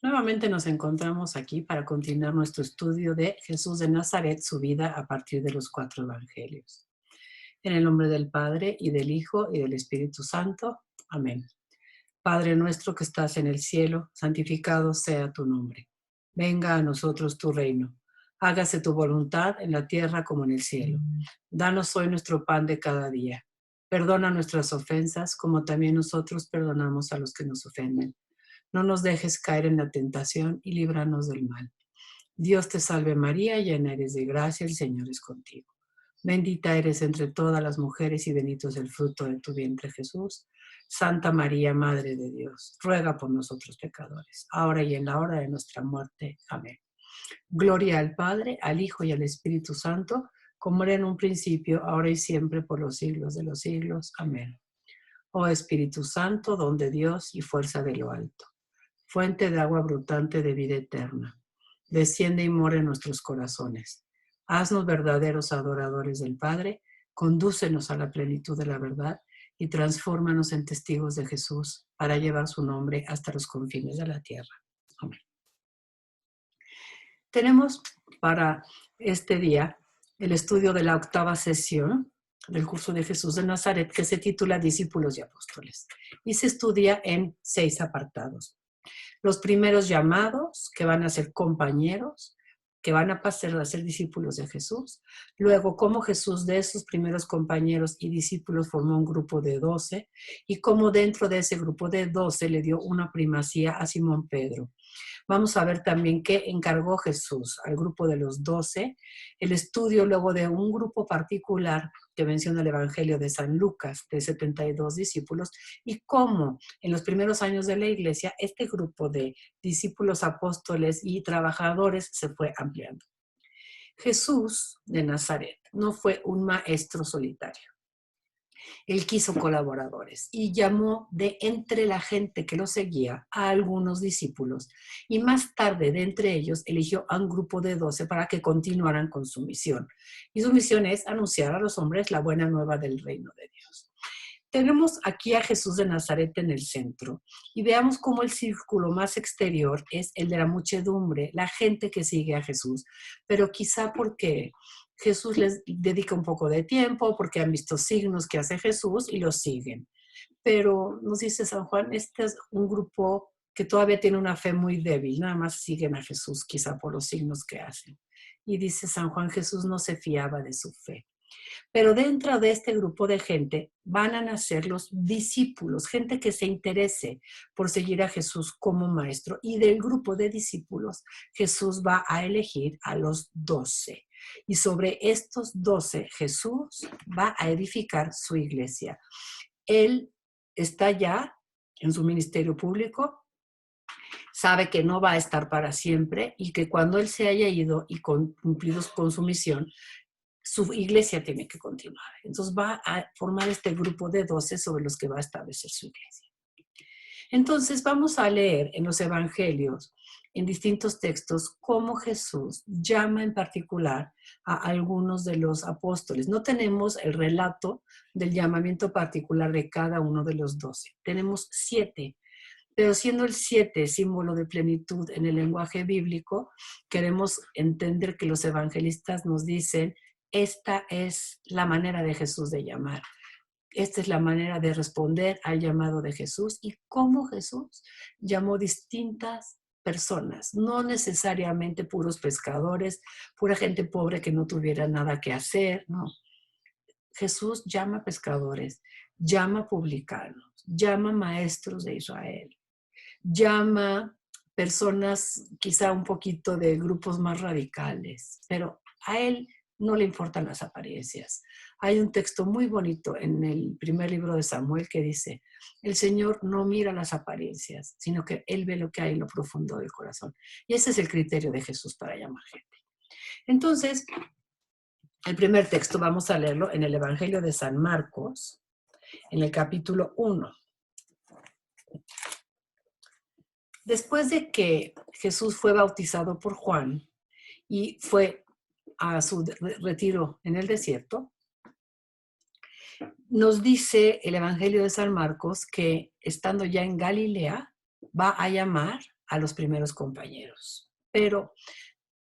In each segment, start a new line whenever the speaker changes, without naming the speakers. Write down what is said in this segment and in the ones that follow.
Nuevamente nos encontramos aquí para continuar nuestro estudio de Jesús de Nazaret, su vida a partir de los 4 evangelios. En el nombre del Padre, y del Hijo, y del Espíritu Santo. Amén. Padre nuestro que estás en el cielo, santificado sea tu nombre. Venga a nosotros tu reino. Hágase tu voluntad en la tierra como en el cielo. Danos hoy nuestro pan de cada día. Perdona nuestras ofensas como también nosotros perdonamos a los que nos ofenden. No nos dejes caer en la tentación y líbranos del mal. Dios te salve María, llena eres de gracia, el Señor es contigo. Bendita eres entre todas las mujeres y bendito es el fruto de tu vientre Jesús. Santa María, Madre de Dios, ruega por nosotros pecadores, ahora y en la hora de nuestra muerte. Amén. Gloria al Padre, al Hijo y al Espíritu Santo, como era en un principio, ahora y siempre, por los siglos de los siglos. Amén. Oh Espíritu Santo, don de Dios y fuerza de lo alto, fuente de agua brotante de vida eterna, desciende y mora en nuestros corazones. Haznos verdaderos adoradores del Padre, condúcenos a la plenitud de la verdad y transfórmanos en testigos de Jesús para llevar su nombre hasta los confines de la tierra. Amén. Tenemos para este día el estudio de la 8ª sesión del curso de Jesús de Nazaret, que se titula Discípulos y Apóstoles, y se estudia en 6 apartados. Los primeros llamados, que van a ser compañeros, que van a pasar a ser discípulos de Jesús. Luego, cómo Jesús de esos primeros compañeros y discípulos formó un grupo de 12 y cómo dentro de ese grupo de 12 le dio una primacía a Simón Pedro. Vamos a ver también qué encargó Jesús al grupo de los 12, el estudio luego de un grupo particular que menciona el Evangelio de San Lucas, de 72 discípulos, y cómo en los primeros años de la iglesia este grupo de discípulos, apóstoles y trabajadores se fue ampliando. Jesús de Nazaret no fue un maestro solitario. Él quiso colaboradores y llamó de entre la gente que lo seguía a algunos discípulos y más tarde de entre ellos eligió a un grupo de 12 para que continuaran con su misión. Y su misión es anunciar a los hombres la buena nueva del reino de Dios. Tenemos aquí a Jesús de Nazaret en el centro y veamos cómo el círculo más exterior es el de la muchedumbre, la gente que sigue a Jesús, pero quizá porque Jesús les dedica un poco de tiempo, porque han visto signos que hace Jesús y los siguen. Pero nos dice San Juan, este es un grupo que todavía tiene una fe muy débil, nada más siguen a Jesús quizá por los signos que hacen. Y dice San Juan, Jesús no se fiaba de su fe. Pero dentro de este grupo de gente van a nacer los discípulos, gente que se interese por seguir a Jesús como maestro. Y del grupo de discípulos, Jesús va a elegir a los 12. Y sobre estos 12, Jesús va a edificar su iglesia. Él está ya en su ministerio público, sabe que no va a estar para siempre y que cuando Él se haya ido y cumplidos con su misión, su iglesia tiene que continuar. Entonces va a formar este grupo de 12 sobre los que va a establecer su iglesia. Entonces vamos a leer en los evangelios, en distintos textos, cómo Jesús llama en particular a algunos de los apóstoles. No tenemos el relato del llamamiento particular de cada uno de los 12. Tenemos 7. Pero siendo el 7 símbolo de plenitud en el lenguaje bíblico, queremos entender que los evangelistas nos dicen, esta es la manera de Jesús de llamar. Esta es la manera de responder al llamado de Jesús y cómo Jesús llamó distintas personas, no necesariamente puros pescadores, pura gente pobre que no tuviera nada que hacer, no. Jesús llama pescadores, llama publicanos, llama maestros de Israel, llama personas quizá un poquito de grupos más radicales, pero a él no le importan las apariencias. Hay un texto muy bonito en el primer libro de Samuel que dice, el Señor no mira las apariencias, sino que Él ve lo que hay en lo profundo del corazón. Y ese es el criterio de Jesús para llamar gente. Entonces, el primer texto vamos a leerlo en el Evangelio de San Marcos, en el capítulo 1. Después de que Jesús fue bautizado por Juan y fue a su retiro en el desierto, nos dice el Evangelio de San Marcos que estando ya en Galilea va a llamar a los primeros compañeros. Pero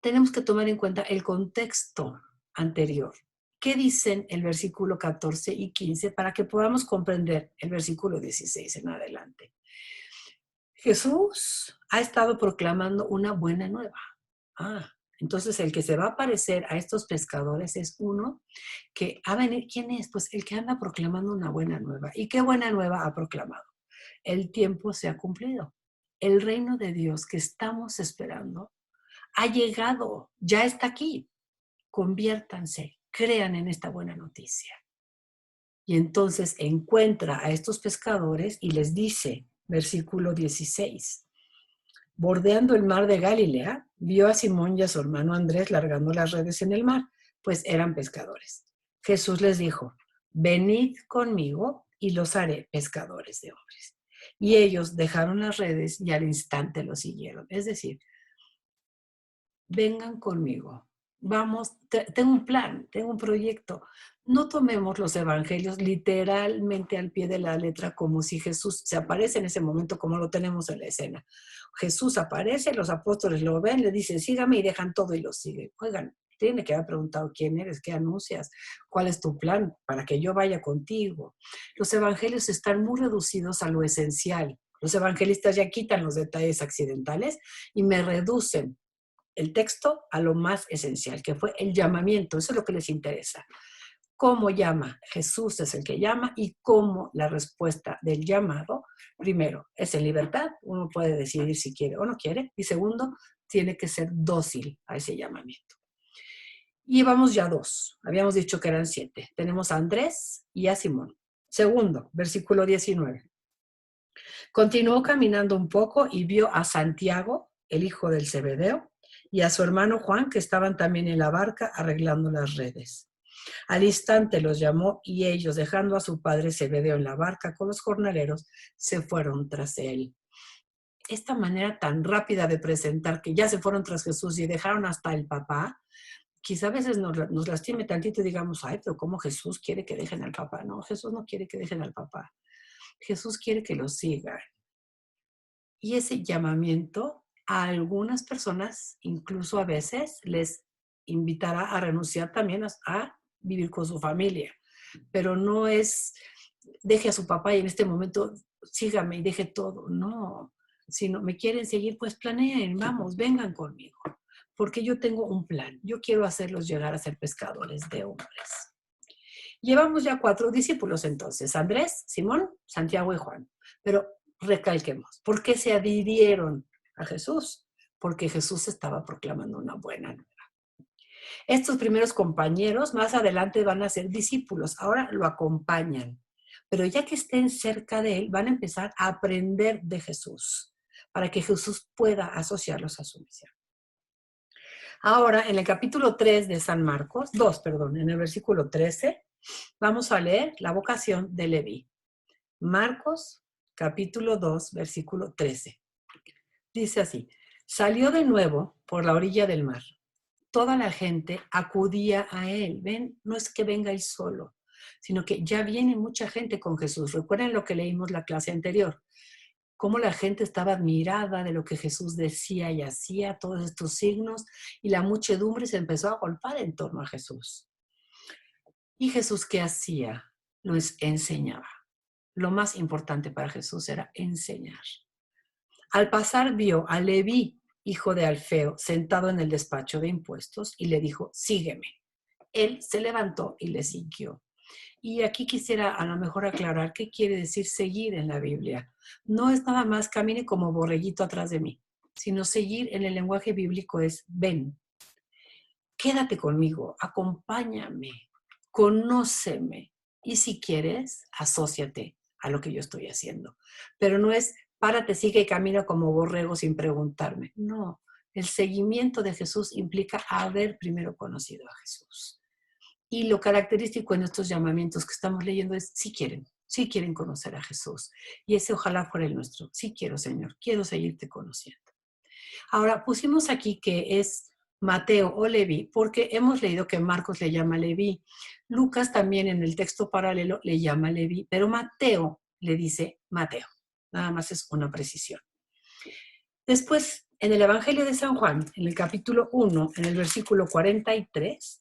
tenemos que tomar en cuenta el contexto anterior. ¿Qué dicen el versículo 14 y 15 para que podamos comprender el versículo 16 en adelante? Jesús ha estado proclamando una buena nueva. Entonces el que se va a aparecer a estos pescadores es uno que ha venido. ¿Quién es? Pues el que anda proclamando una buena nueva. ¿Y qué buena nueva ha proclamado? El tiempo se ha cumplido. El reino de Dios que estamos esperando ha llegado, ya está aquí. Conviértanse, crean en esta buena noticia. Y entonces encuentra a estos pescadores y les dice, versículo 16, bordeando el mar de Galilea, vio a Simón y a su hermano Andrés largando las redes en el mar, pues eran pescadores. Jesús les dijo, venid conmigo y los haré pescadores de hombres. Y ellos dejaron las redes y al instante lo siguieron. Es decir, vengan conmigo. Vamos, tengo un plan, tengo un proyecto. No tomemos los evangelios literalmente al pie de la letra como si Jesús se aparece en ese momento como lo tenemos en la escena. Jesús aparece, los apóstoles lo ven, le dicen, sígame y dejan todo y lo siguen. Oigan, tiene que haber preguntado quién eres, qué anuncias, cuál es tu plan para que yo vaya contigo. Los evangelios están muy reducidos a lo esencial. Los evangelistas ya quitan los detalles accidentales y me reducen el texto a lo más esencial, que fue el llamamiento. Eso es lo que les interesa. ¿Cómo llama? Jesús es el que llama y cómo la respuesta del llamado, primero, es en libertad, uno puede decidir si quiere o no quiere, y segundo, tiene que ser dócil a ese llamamiento. Y vamos ya 2, habíamos dicho que eran 7. Tenemos a Andrés y a Simón. Segundo, versículo 19. Continuó caminando un poco y vio a Santiago, el hijo del Zebedeo, y a su hermano Juan, que estaban también en la barca arreglando las redes. Al instante los llamó y ellos, dejando a su padre Zebedeo en la barca con los jornaleros, se fueron tras él. Esta manera tan rápida de presentar que ya se fueron tras Jesús y dejaron hasta el papá, quizá a veces nos lastime tantito y digamos, ay, pero ¿cómo Jesús quiere que dejen al papá? No, Jesús no quiere que dejen al papá. Jesús quiere que lo sigan. Y ese llamamiento a algunas personas, incluso a veces, les invitará a renunciar también a vivir con su familia. Pero no es, deje a su papá y en este momento sígame y deje todo. No, si no me quieren seguir, pues planeen, vamos, vengan conmigo. Porque yo tengo un plan. Yo quiero hacerlos llegar a ser pescadores de hombres. Llevamos ya 4 discípulos entonces, Andrés, Simón, Santiago y Juan. Pero recalquemos, ¿por qué se adhirieron a Jesús? Porque Jesús estaba proclamando una buena nueva. Estos primeros compañeros más adelante van a ser discípulos, ahora lo acompañan. Pero ya que estén cerca de él, van a empezar a aprender de Jesús, para que Jesús pueda asociarlos a su misión. Ahora, en el capítulo 3 de San Marcos, 2, perdón, en el versículo 13, vamos a leer la vocación de Leví. Marcos, capítulo 2, versículo 13. Dice así, salió de nuevo por la orilla del mar. Toda la gente acudía a él. Ven, no es que venga él solo, sino que ya viene mucha gente con Jesús. Recuerden lo que leímos la clase anterior, cómo la gente estaba admirada de lo que Jesús decía y hacía, todos estos signos, y la muchedumbre se empezó a agolpar en torno a Jesús. ¿Y Jesús qué hacía? Los enseñaba. Lo más importante para Jesús era enseñar. Al pasar vio a Leví, hijo de Alfeo, sentado en el despacho de impuestos y le dijo, sígueme. Él se levantó y le siguió. Y aquí quisiera a lo mejor aclarar qué quiere decir seguir en la Biblia. No es nada más camine como borreguito atrás de mí, sino seguir en el lenguaje bíblico es ven, quédate conmigo, acompáñame, conóceme y si quieres, asóciate a lo que yo estoy haciendo. Pero no es párate, sigue y camina como borrego sin preguntarme. No, el seguimiento de Jesús implica haber primero conocido a Jesús. Y lo característico en estos llamamientos que estamos leyendo es sí quieren conocer a Jesús. Y ese ojalá fuera el nuestro. Sí quiero, Señor, quiero seguirte conociendo. Ahora, pusimos aquí que es Mateo o Leví, porque hemos leído que Marcos le llama Leví. Lucas también en el texto paralelo le llama Leví, pero Mateo le dice Mateo. Nada más es una precisión. Después, en el Evangelio de San Juan, en el capítulo 1, en el versículo 43,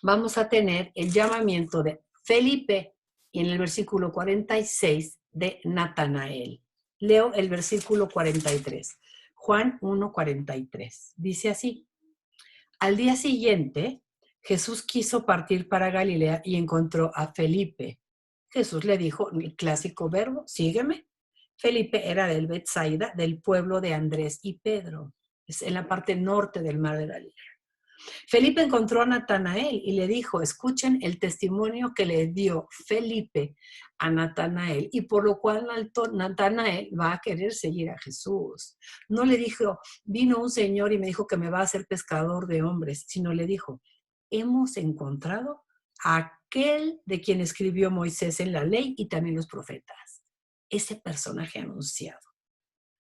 vamos a tener el llamamiento de Felipe y en el versículo 46 de Natanael. Leo el versículo 43. Juan 1:43. Dice así: al día siguiente, Jesús quiso partir para Galilea y encontró a Felipe. Jesús le dijo el clásico verbo, sígueme. Felipe era del Betsaida, del pueblo de Andrés y Pedro. Es en la parte norte del mar de Galilea. Felipe encontró a Natanael y le dijo, escuchen el testimonio que le dio Felipe a Natanael y por lo cual Natanael va a querer seguir a Jesús. No le dijo, vino un señor y me dijo que me va a hacer pescador de hombres, sino le dijo, hemos encontrado a aquel de quien escribió Moisés en la ley y también los profetas. Ese personaje anunciado.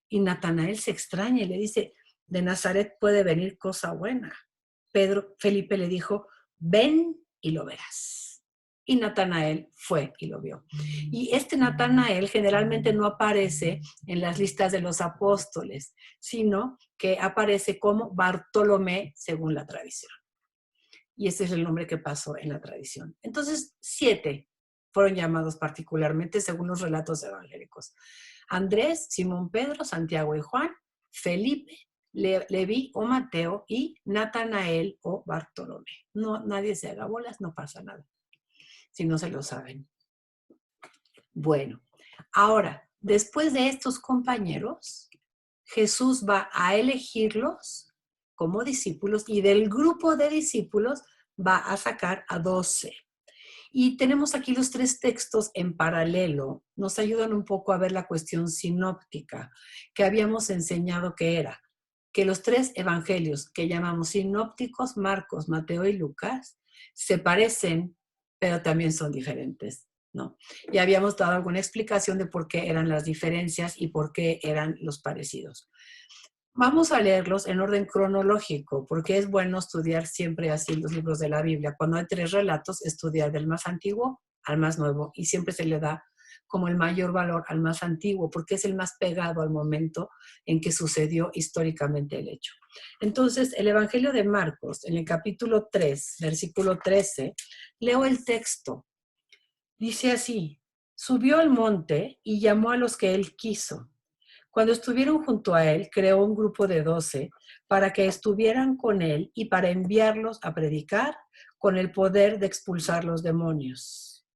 Y Natanael se extraña y le dice, de Nazaret puede venir cosa buena. Felipe le dijo, ven y lo verás. Y Natanael fue y lo vio. Y este Natanael generalmente no aparece en las listas de los apóstoles, sino que aparece como Bartolomé según la tradición. Y ese es el nombre que pasó en la tradición. Entonces, 7 fueron llamados particularmente según los relatos evangélicos. Andrés, Simón Pedro, Santiago y Juan, Felipe, Leví o Mateo y Natanael o Bartolomé. No, nadie se haga bolas, no pasa nada, si no se lo saben. Bueno, ahora, después de estos compañeros, Jesús va a elegirlos como discípulos y del grupo de discípulos va a sacar a 12. Y tenemos aquí los 3 textos en paralelo. Nos ayudan un poco a ver la cuestión sinóptica que habíamos enseñado que era que los 3 evangelios que llamamos sinópticos, Marcos, Mateo y Lucas, se parecen, pero también son diferentes, ¿no? Y habíamos dado alguna explicación de por qué eran las diferencias y por qué eran los parecidos. Vamos a leerlos en orden cronológico, porque es bueno estudiar siempre así los libros de la Biblia. Cuando hay 3 relatos, estudiar del más antiguo al más nuevo, y siempre se le da como el mayor valor al más antiguo, porque es el más pegado al momento en que sucedió históricamente el hecho. Entonces, el Evangelio de Marcos, en el capítulo 3, versículo 13, leo el texto. Dice así, subió al monte y llamó a los que él quiso. Cuando estuvieron junto a él, creó un grupo de 12 para que estuvieran con él y para enviarlos a predicar con el poder de expulsar los demonios.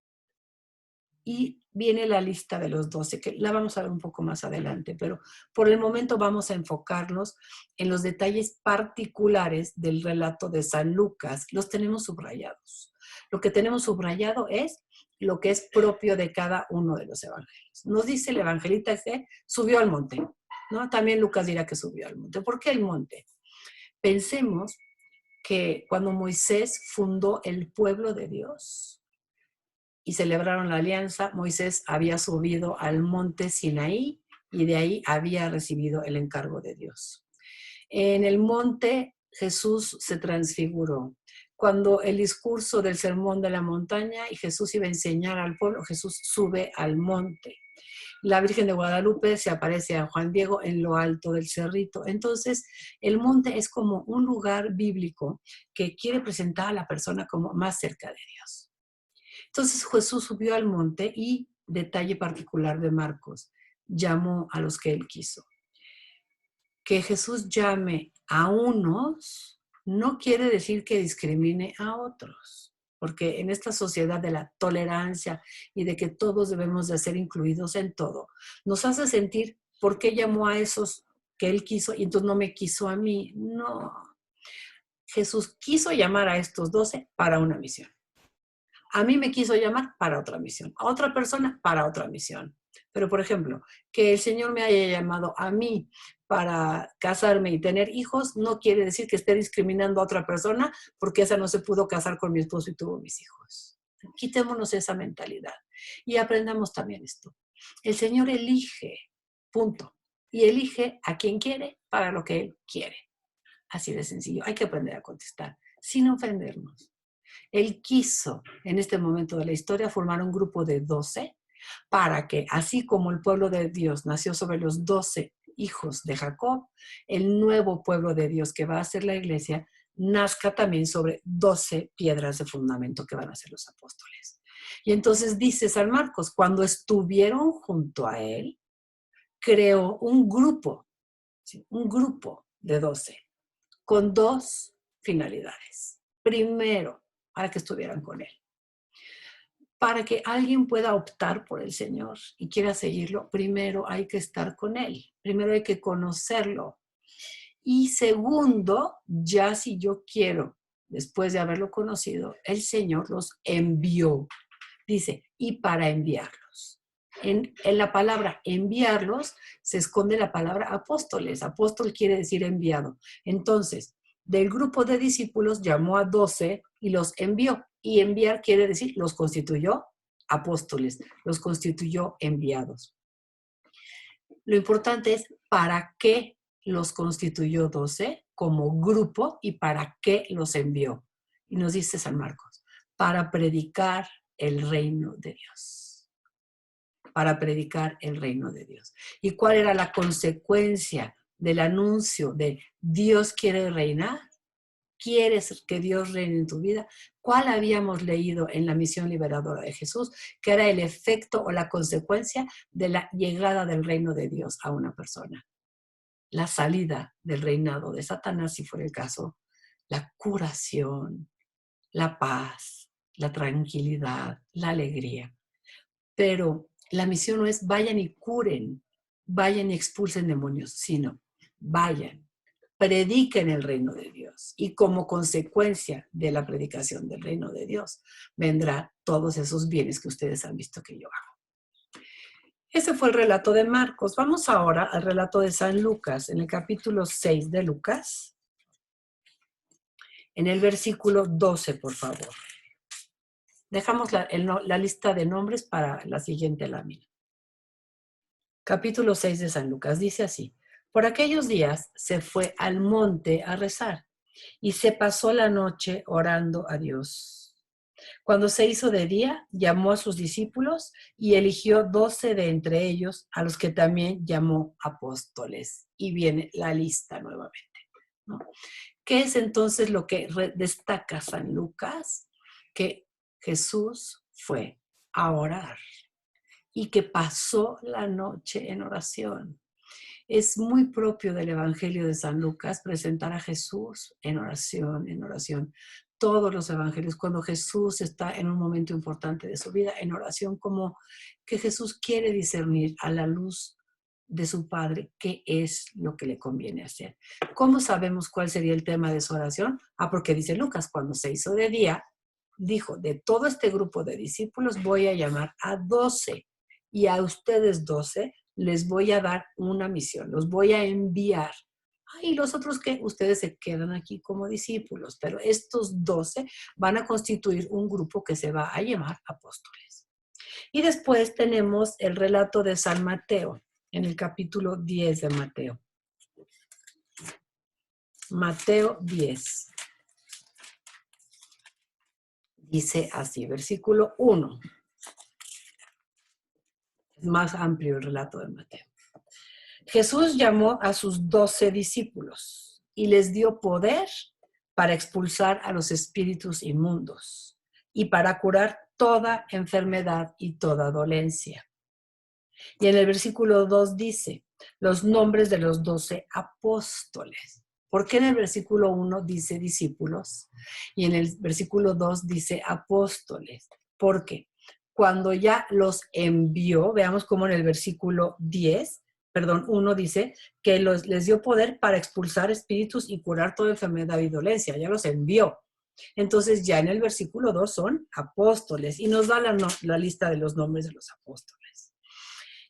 Y viene la lista de los 12, que la vamos a ver un poco más adelante, pero por el momento vamos a enfocarnos en los detalles particulares del relato de San Lucas. Los tenemos subrayados. Lo que tenemos subrayado es lo que es propio de cada uno de los evangelios. Nos dice el evangelista que subió al monte, ¿no? También Lucas dirá que subió al monte. ¿Por qué el monte? Pensemos que cuando Moisés fundó el pueblo de Dios y celebraron la alianza, Moisés había subido al monte Sinaí y de ahí había recibido el encargo de Dios. En el monte Jesús se transfiguró. Cuando el discurso del sermón de la montaña y Jesús iba a enseñar al pueblo, Jesús sube al monte. La Virgen de Guadalupe se aparece a Juan Diego en lo alto del cerrito. Entonces, el monte es como un lugar bíblico que quiere presentar a la persona como más cerca de Dios. Entonces Jesús subió al monte y, detalle particular de Marcos, llamó a los que él quiso. Que Jesús llame a unos no quiere decir que discrimine a otros, porque en esta sociedad de la tolerancia y de que todos debemos de ser incluidos en todo, nos hace sentir por qué llamó a esos que él quiso y entonces no me quiso a mí. No, Jesús quiso llamar a estos 12 para una misión. A mí me quiso llamar para otra misión, a otra persona para otra misión. Pero, por ejemplo, que el Señor me haya llamado a mí para casarme y tener hijos, no quiere decir que esté discriminando a otra persona porque esa no se pudo casar con mi esposo y tuvo mis hijos. Quitémonos esa mentalidad y aprendamos también esto. El Señor elige, punto. Y elige a quien quiere para lo que Él quiere. Así de sencillo. Hay que aprender a contestar sin ofendernos. Él quiso, en este momento de la historia, formar un grupo de 12 para que, así como el pueblo de Dios nació sobre los 12 hijos de Jacob, el nuevo pueblo de Dios que va a ser la iglesia, nazca también sobre 12 piedras de fundamento que van a ser los apóstoles. Y entonces dice San Marcos, cuando estuvieron junto a él, creó un grupo, ¿sí? Un grupo de 12, con dos finalidades. Primero, para que estuvieran con él. Para que alguien pueda optar por el Señor y quiera seguirlo, primero hay que estar con él, primero hay que conocerlo. Y segundo, ya si yo quiero, después de haberlo conocido, el Señor los envió. Dice, y para enviarlos. En la palabra enviarlos se esconde la palabra apóstoles. Apóstol quiere decir enviado. Entonces, del grupo de discípulos llamó a 12 y los envió. Y enviar quiere decir, los constituyó apóstoles, los constituyó enviados. Lo importante es para qué los constituyó 12 como grupo y para qué los envió. Y nos dice San Marcos, para predicar el reino de Dios. Para predicar el reino de Dios. ¿Y cuál era la consecuencia del anuncio de Dios quiere reinar? ¿Quieres que Dios reine en tu vida? ¿Cuál habíamos leído en la misión liberadora de Jesús? Que era el efecto o la consecuencia de la llegada del reino de Dios a una persona. La salida del reinado de Satanás, si fuera el caso, la curación, la paz, la tranquilidad, la alegría. Pero la misión no es vayan y curen, vayan y expulsen demonios, sino vayan, prediquen el reino de Dios. Y como consecuencia de la predicación del reino de Dios, vendrán todos esos bienes que ustedes han visto que yo hago. Ese fue el relato de Marcos. Vamos ahora al relato de San Lucas, en el capítulo 6 de Lucas, en el versículo 12, por favor. Dejamos la lista de nombres para la siguiente lámina. Capítulo 6 de San Lucas dice así: por aquellos días se fue al monte a rezar y se pasó la noche orando a Dios. Cuando se hizo de día, llamó a sus discípulos y eligió 12 de entre ellos, a los que también llamó apóstoles. Y viene la lista nuevamente, ¿no? ¿Qué es entonces lo que destaca San Lucas? Que Jesús fue a orar y que pasó la noche en oración. Es muy propio del Evangelio de San Lucas presentar a Jesús en oración, en oración. Todos los evangelios, cuando Jesús está en un momento importante de su vida, en oración, como que Jesús quiere discernir a la luz de su Padre qué es lo que le conviene hacer. ¿Cómo sabemos cuál sería el tema de su oración? Porque dice Lucas, cuando se hizo de día, dijo, de todo este grupo de discípulos voy a llamar a 12 y a ustedes 12 les voy a dar una misión, los voy a enviar. Y los otros que ustedes se quedan aquí como discípulos, pero estos 12 van a constituir un grupo que se va a llamar apóstoles. Y después tenemos el relato de San Mateo, en el capítulo 10 de Mateo. Mateo 10. Dice así, versículo 1. Es más amplio el relato de Mateo. Jesús llamó a sus 12 discípulos y les dio poder para expulsar a los espíritus inmundos y para curar toda enfermedad y toda dolencia. Y en el versículo 2 dice, los nombres de los 12 apóstoles. ¿Por qué en el versículo 1 dice discípulos y en el versículo 2 dice apóstoles? Porque cuando ya los envió, veamos cómo en el versículo 1 dice que les dio poder para expulsar espíritus y curar toda enfermedad y dolencia, ya los envió. Entonces ya en el versículo 2 son apóstoles y nos da la lista de los nombres de los apóstoles.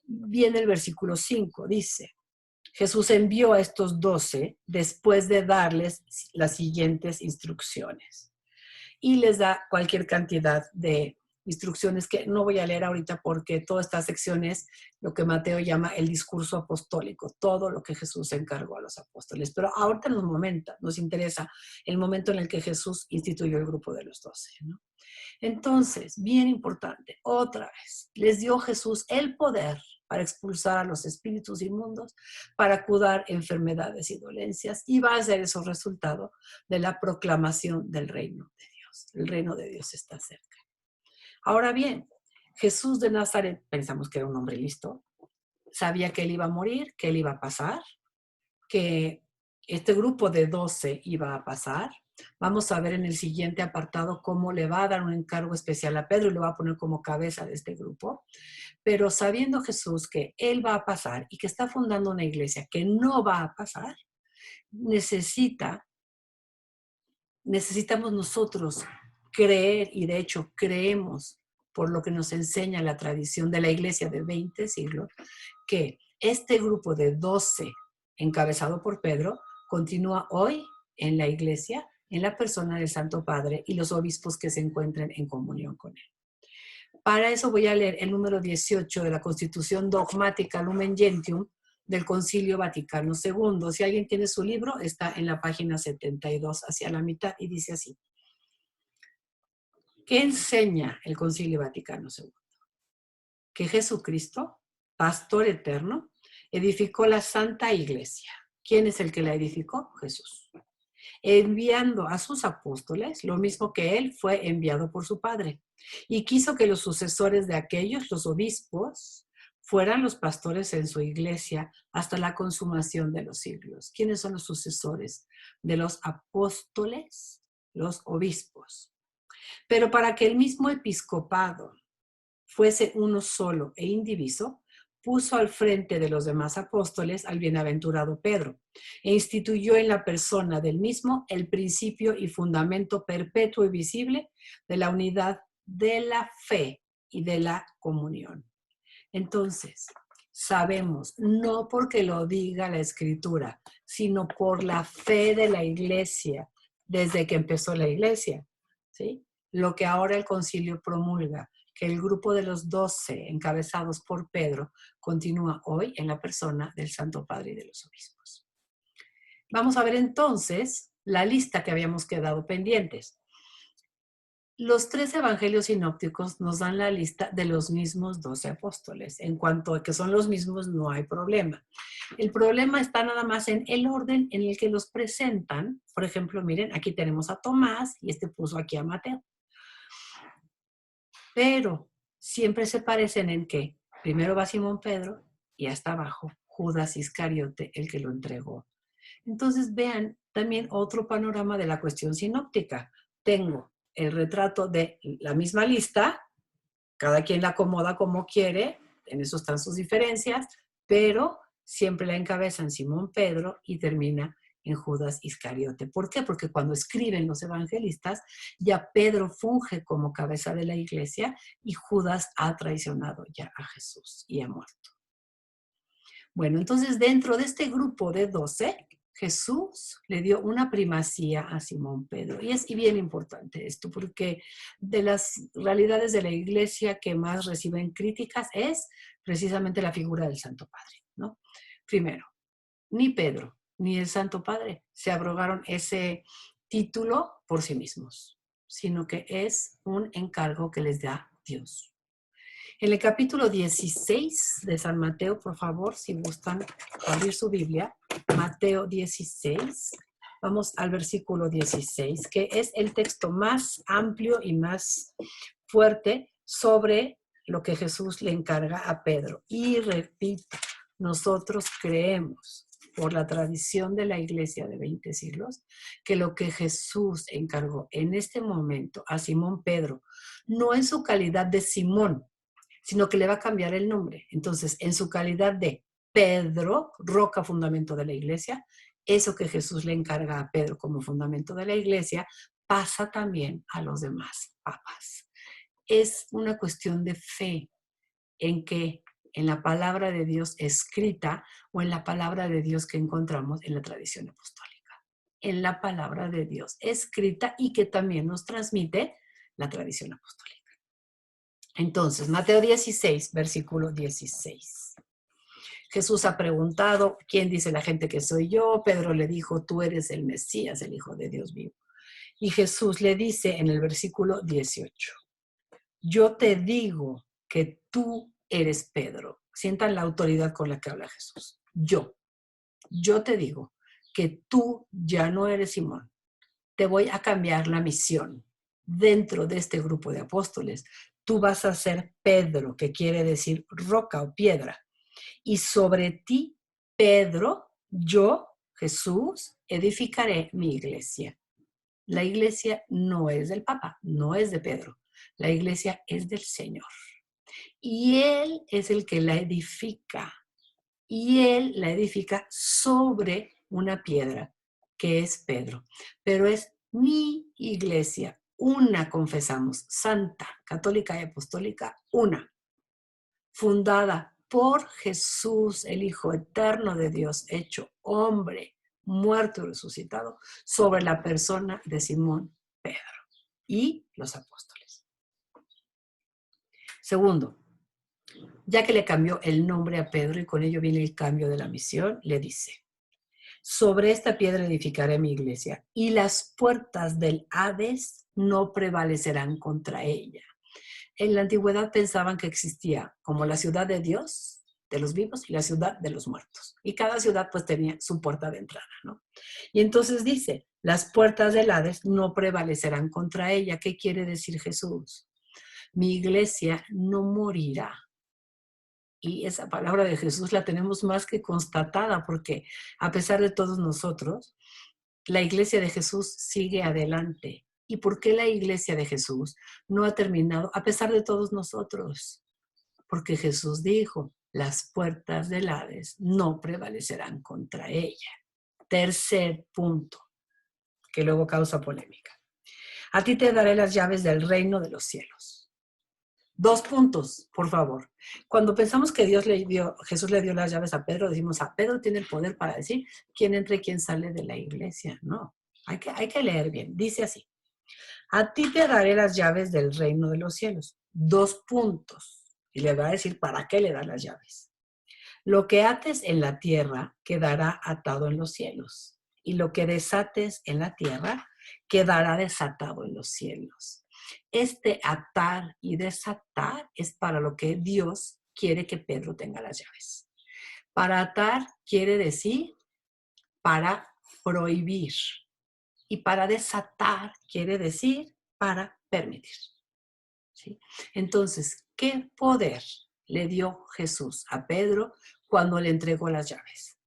Viene el versículo 5, dice, Jesús envió a estos 12 después de darles las siguientes instrucciones. Y les da cualquier cantidad de instrucciones que no voy a leer ahorita porque toda esta sección es lo que Mateo llama el discurso apostólico, todo lo que Jesús encargó a los apóstoles. Pero ahorita nos interesa el momento en el que Jesús instituyó el grupo de los 12, ¿no? Entonces, bien importante, otra vez, les dio Jesús el poder para expulsar a los espíritus inmundos, para curar enfermedades y dolencias, y va a ser eso resultado de la proclamación del reino de Dios. El reino de Dios está cerca. Ahora bien, Jesús de Nazaret, pensamos que era un hombre listo, sabía que él iba a morir, que él iba a pasar, que este grupo de 12 iba a pasar. Vamos a ver en el siguiente apartado cómo le va a dar un encargo especial a Pedro y lo va a poner como cabeza de este grupo. Pero sabiendo Jesús que él va a pasar y que está fundando una iglesia que no va a pasar, necesitamos nosotros creer, y de hecho creemos por lo que nos enseña la tradición de la iglesia de 20 siglos, que este grupo de 12 encabezado por Pedro continúa hoy en la iglesia, en la persona del Santo Padre y los obispos que se encuentren en comunión con él. Para eso voy a leer el número 18 de la Constitución Dogmática Lumen Gentium del Concilio Vaticano II. Si alguien tiene su libro, está en la página 72 hacia la mitad y dice así. ¿Qué enseña el Concilio Vaticano II? Que Jesucristo, pastor eterno, edificó la Santa Iglesia. ¿Quién es el que la edificó? Jesús. Enviando a sus apóstoles lo mismo que él fue enviado por su Padre. Y quiso que los sucesores de aquellos, los obispos, fueran los pastores en su iglesia hasta la consumación de los siglos. ¿Quiénes son los sucesores de los apóstoles? Los obispos. Pero para que el mismo episcopado fuese uno solo e indiviso, puso al frente de los demás apóstoles al bienaventurado Pedro e instituyó en la persona del mismo el principio y fundamento perpetuo y visible de la unidad de la fe y de la comunión. Entonces, sabemos, no porque lo diga la Escritura, sino por la fe de la iglesia, desde que empezó la iglesia, ¿sí? Lo que ahora el concilio promulga, que el grupo de los 12 encabezados por Pedro continúa hoy en la persona del Santo Padre y de los obispos. Vamos a ver entonces la lista que habíamos quedado pendientes. Los 3 evangelios sinópticos nos dan la lista de los mismos 12 apóstoles. En cuanto a que son los mismos, no hay problema. El problema está nada más en el orden en el que los presentan. Por ejemplo, miren, aquí tenemos a Tomás y este puso aquí a Mateo. Pero siempre se parecen en que primero va Simón Pedro y hasta abajo Judas Iscariote, el que lo entregó. Entonces vean también otro panorama de la cuestión sinóptica. Tengo el retrato de la misma lista, cada quien la acomoda como quiere, en eso están sus diferencias, pero siempre la encabezan Simón Pedro y termina en Judas Iscariote. ¿Por qué? Porque cuando escriben los evangelistas, ya Pedro funge como cabeza de la iglesia y Judas ha traicionado ya a Jesús y ha muerto. Bueno, entonces dentro de este grupo de 12, Jesús le dio una primacía a Simón Pedro. Y es bien importante esto, porque de las realidades de la iglesia que más reciben críticas es precisamente la figura del Santo Padre, ¿no? Primero, ni Pedro ni el Santo Padre se abrogaron ese título por sí mismos, sino que es un encargo que les da Dios. En el capítulo 16 de San Mateo, por favor, si gustan abrir su Biblia, Mateo 16, vamos al versículo 16, que es el texto más amplio y más fuerte sobre lo que Jesús le encarga a Pedro. Y repito, nosotros creemos, por la tradición de la iglesia de 20 siglos, que lo que Jesús encargó en este momento a Simón Pedro, no en su calidad de Simón, sino que le va a cambiar el nombre. Entonces, en su calidad de Pedro, roca fundamento de la iglesia, eso que Jesús le encarga a Pedro como fundamento de la iglesia, pasa también a los demás papas. Es una cuestión de fe en que en la palabra de Dios escrita o en la palabra de Dios que encontramos en la tradición apostólica. En la palabra de Dios escrita y que también nos transmite la tradición apostólica. Entonces, Mateo 16, versículo 16. Jesús ha preguntado, ¿quién dice la gente que soy yo? Pedro le dijo, tú eres el Mesías, el Hijo de Dios vivo. Y Jesús le dice en el versículo 18, yo te digo que tú eres Pedro, Sientan la autoridad con la que habla Jesús. Yo te digo que tú ya no eres Simón. Te voy a cambiar la misión. Dentro de este grupo de apóstoles, tú vas a ser Pedro, que quiere decir roca o piedra. Y sobre ti, Pedro, yo, Jesús, edificaré mi iglesia. La iglesia no es del Papa, no es de Pedro. La iglesia es del Señor. Y Él es el que la edifica. Y Él la edifica sobre una piedra, que es Pedro. Pero es mi iglesia, una confesamos, santa, católica y apostólica, una, fundada por Jesús, el Hijo eterno de Dios, hecho hombre, muerto y resucitado, sobre la persona de Simón Pedro y los apóstoles. Segundo, ya que le cambió el nombre a Pedro y con ello viene el cambio de la misión, le dice: sobre esta piedra edificaré mi iglesia y las puertas del Hades no prevalecerán contra ella. En la antigüedad pensaban que existía como la ciudad de Dios, de los vivos, y la ciudad de los muertos. Y cada ciudad pues tenía su puerta de entrada, ¿no? Y entonces dice, las puertas del Hades no prevalecerán contra ella. ¿Qué quiere decir Jesús? Mi iglesia no morirá. Y esa palabra de Jesús la tenemos más que constatada, porque a pesar de todos nosotros, la iglesia de Jesús sigue adelante. ¿Y por qué la iglesia de Jesús no ha terminado a pesar de todos nosotros? Porque Jesús dijo, las puertas del Hades no prevalecerán contra ella. Tercer punto, que luego causa polémica. A ti te daré las llaves del reino de los cielos. 2 puntos, por favor. Cuando pensamos que Jesús le dio las llaves a Pedro, decimos, a Pedro tiene el poder para decir quién entra y quién sale de la iglesia. No, hay que leer bien. Dice así, a ti te daré las llaves del reino de los cielos. 2 puntos. Y le va a decir, ¿para qué le da las llaves? Lo que ates en la tierra quedará atado en los cielos. Y lo que desates en la tierra quedará desatado en los cielos. Este atar y desatar es para lo que Dios quiere que Pedro tenga las llaves. Para atar quiere decir para prohibir. Y para desatar quiere decir para permitir. ¿Sí? Entonces, ¿qué poder le dio Jesús a Pedro cuando le entregó las llaves?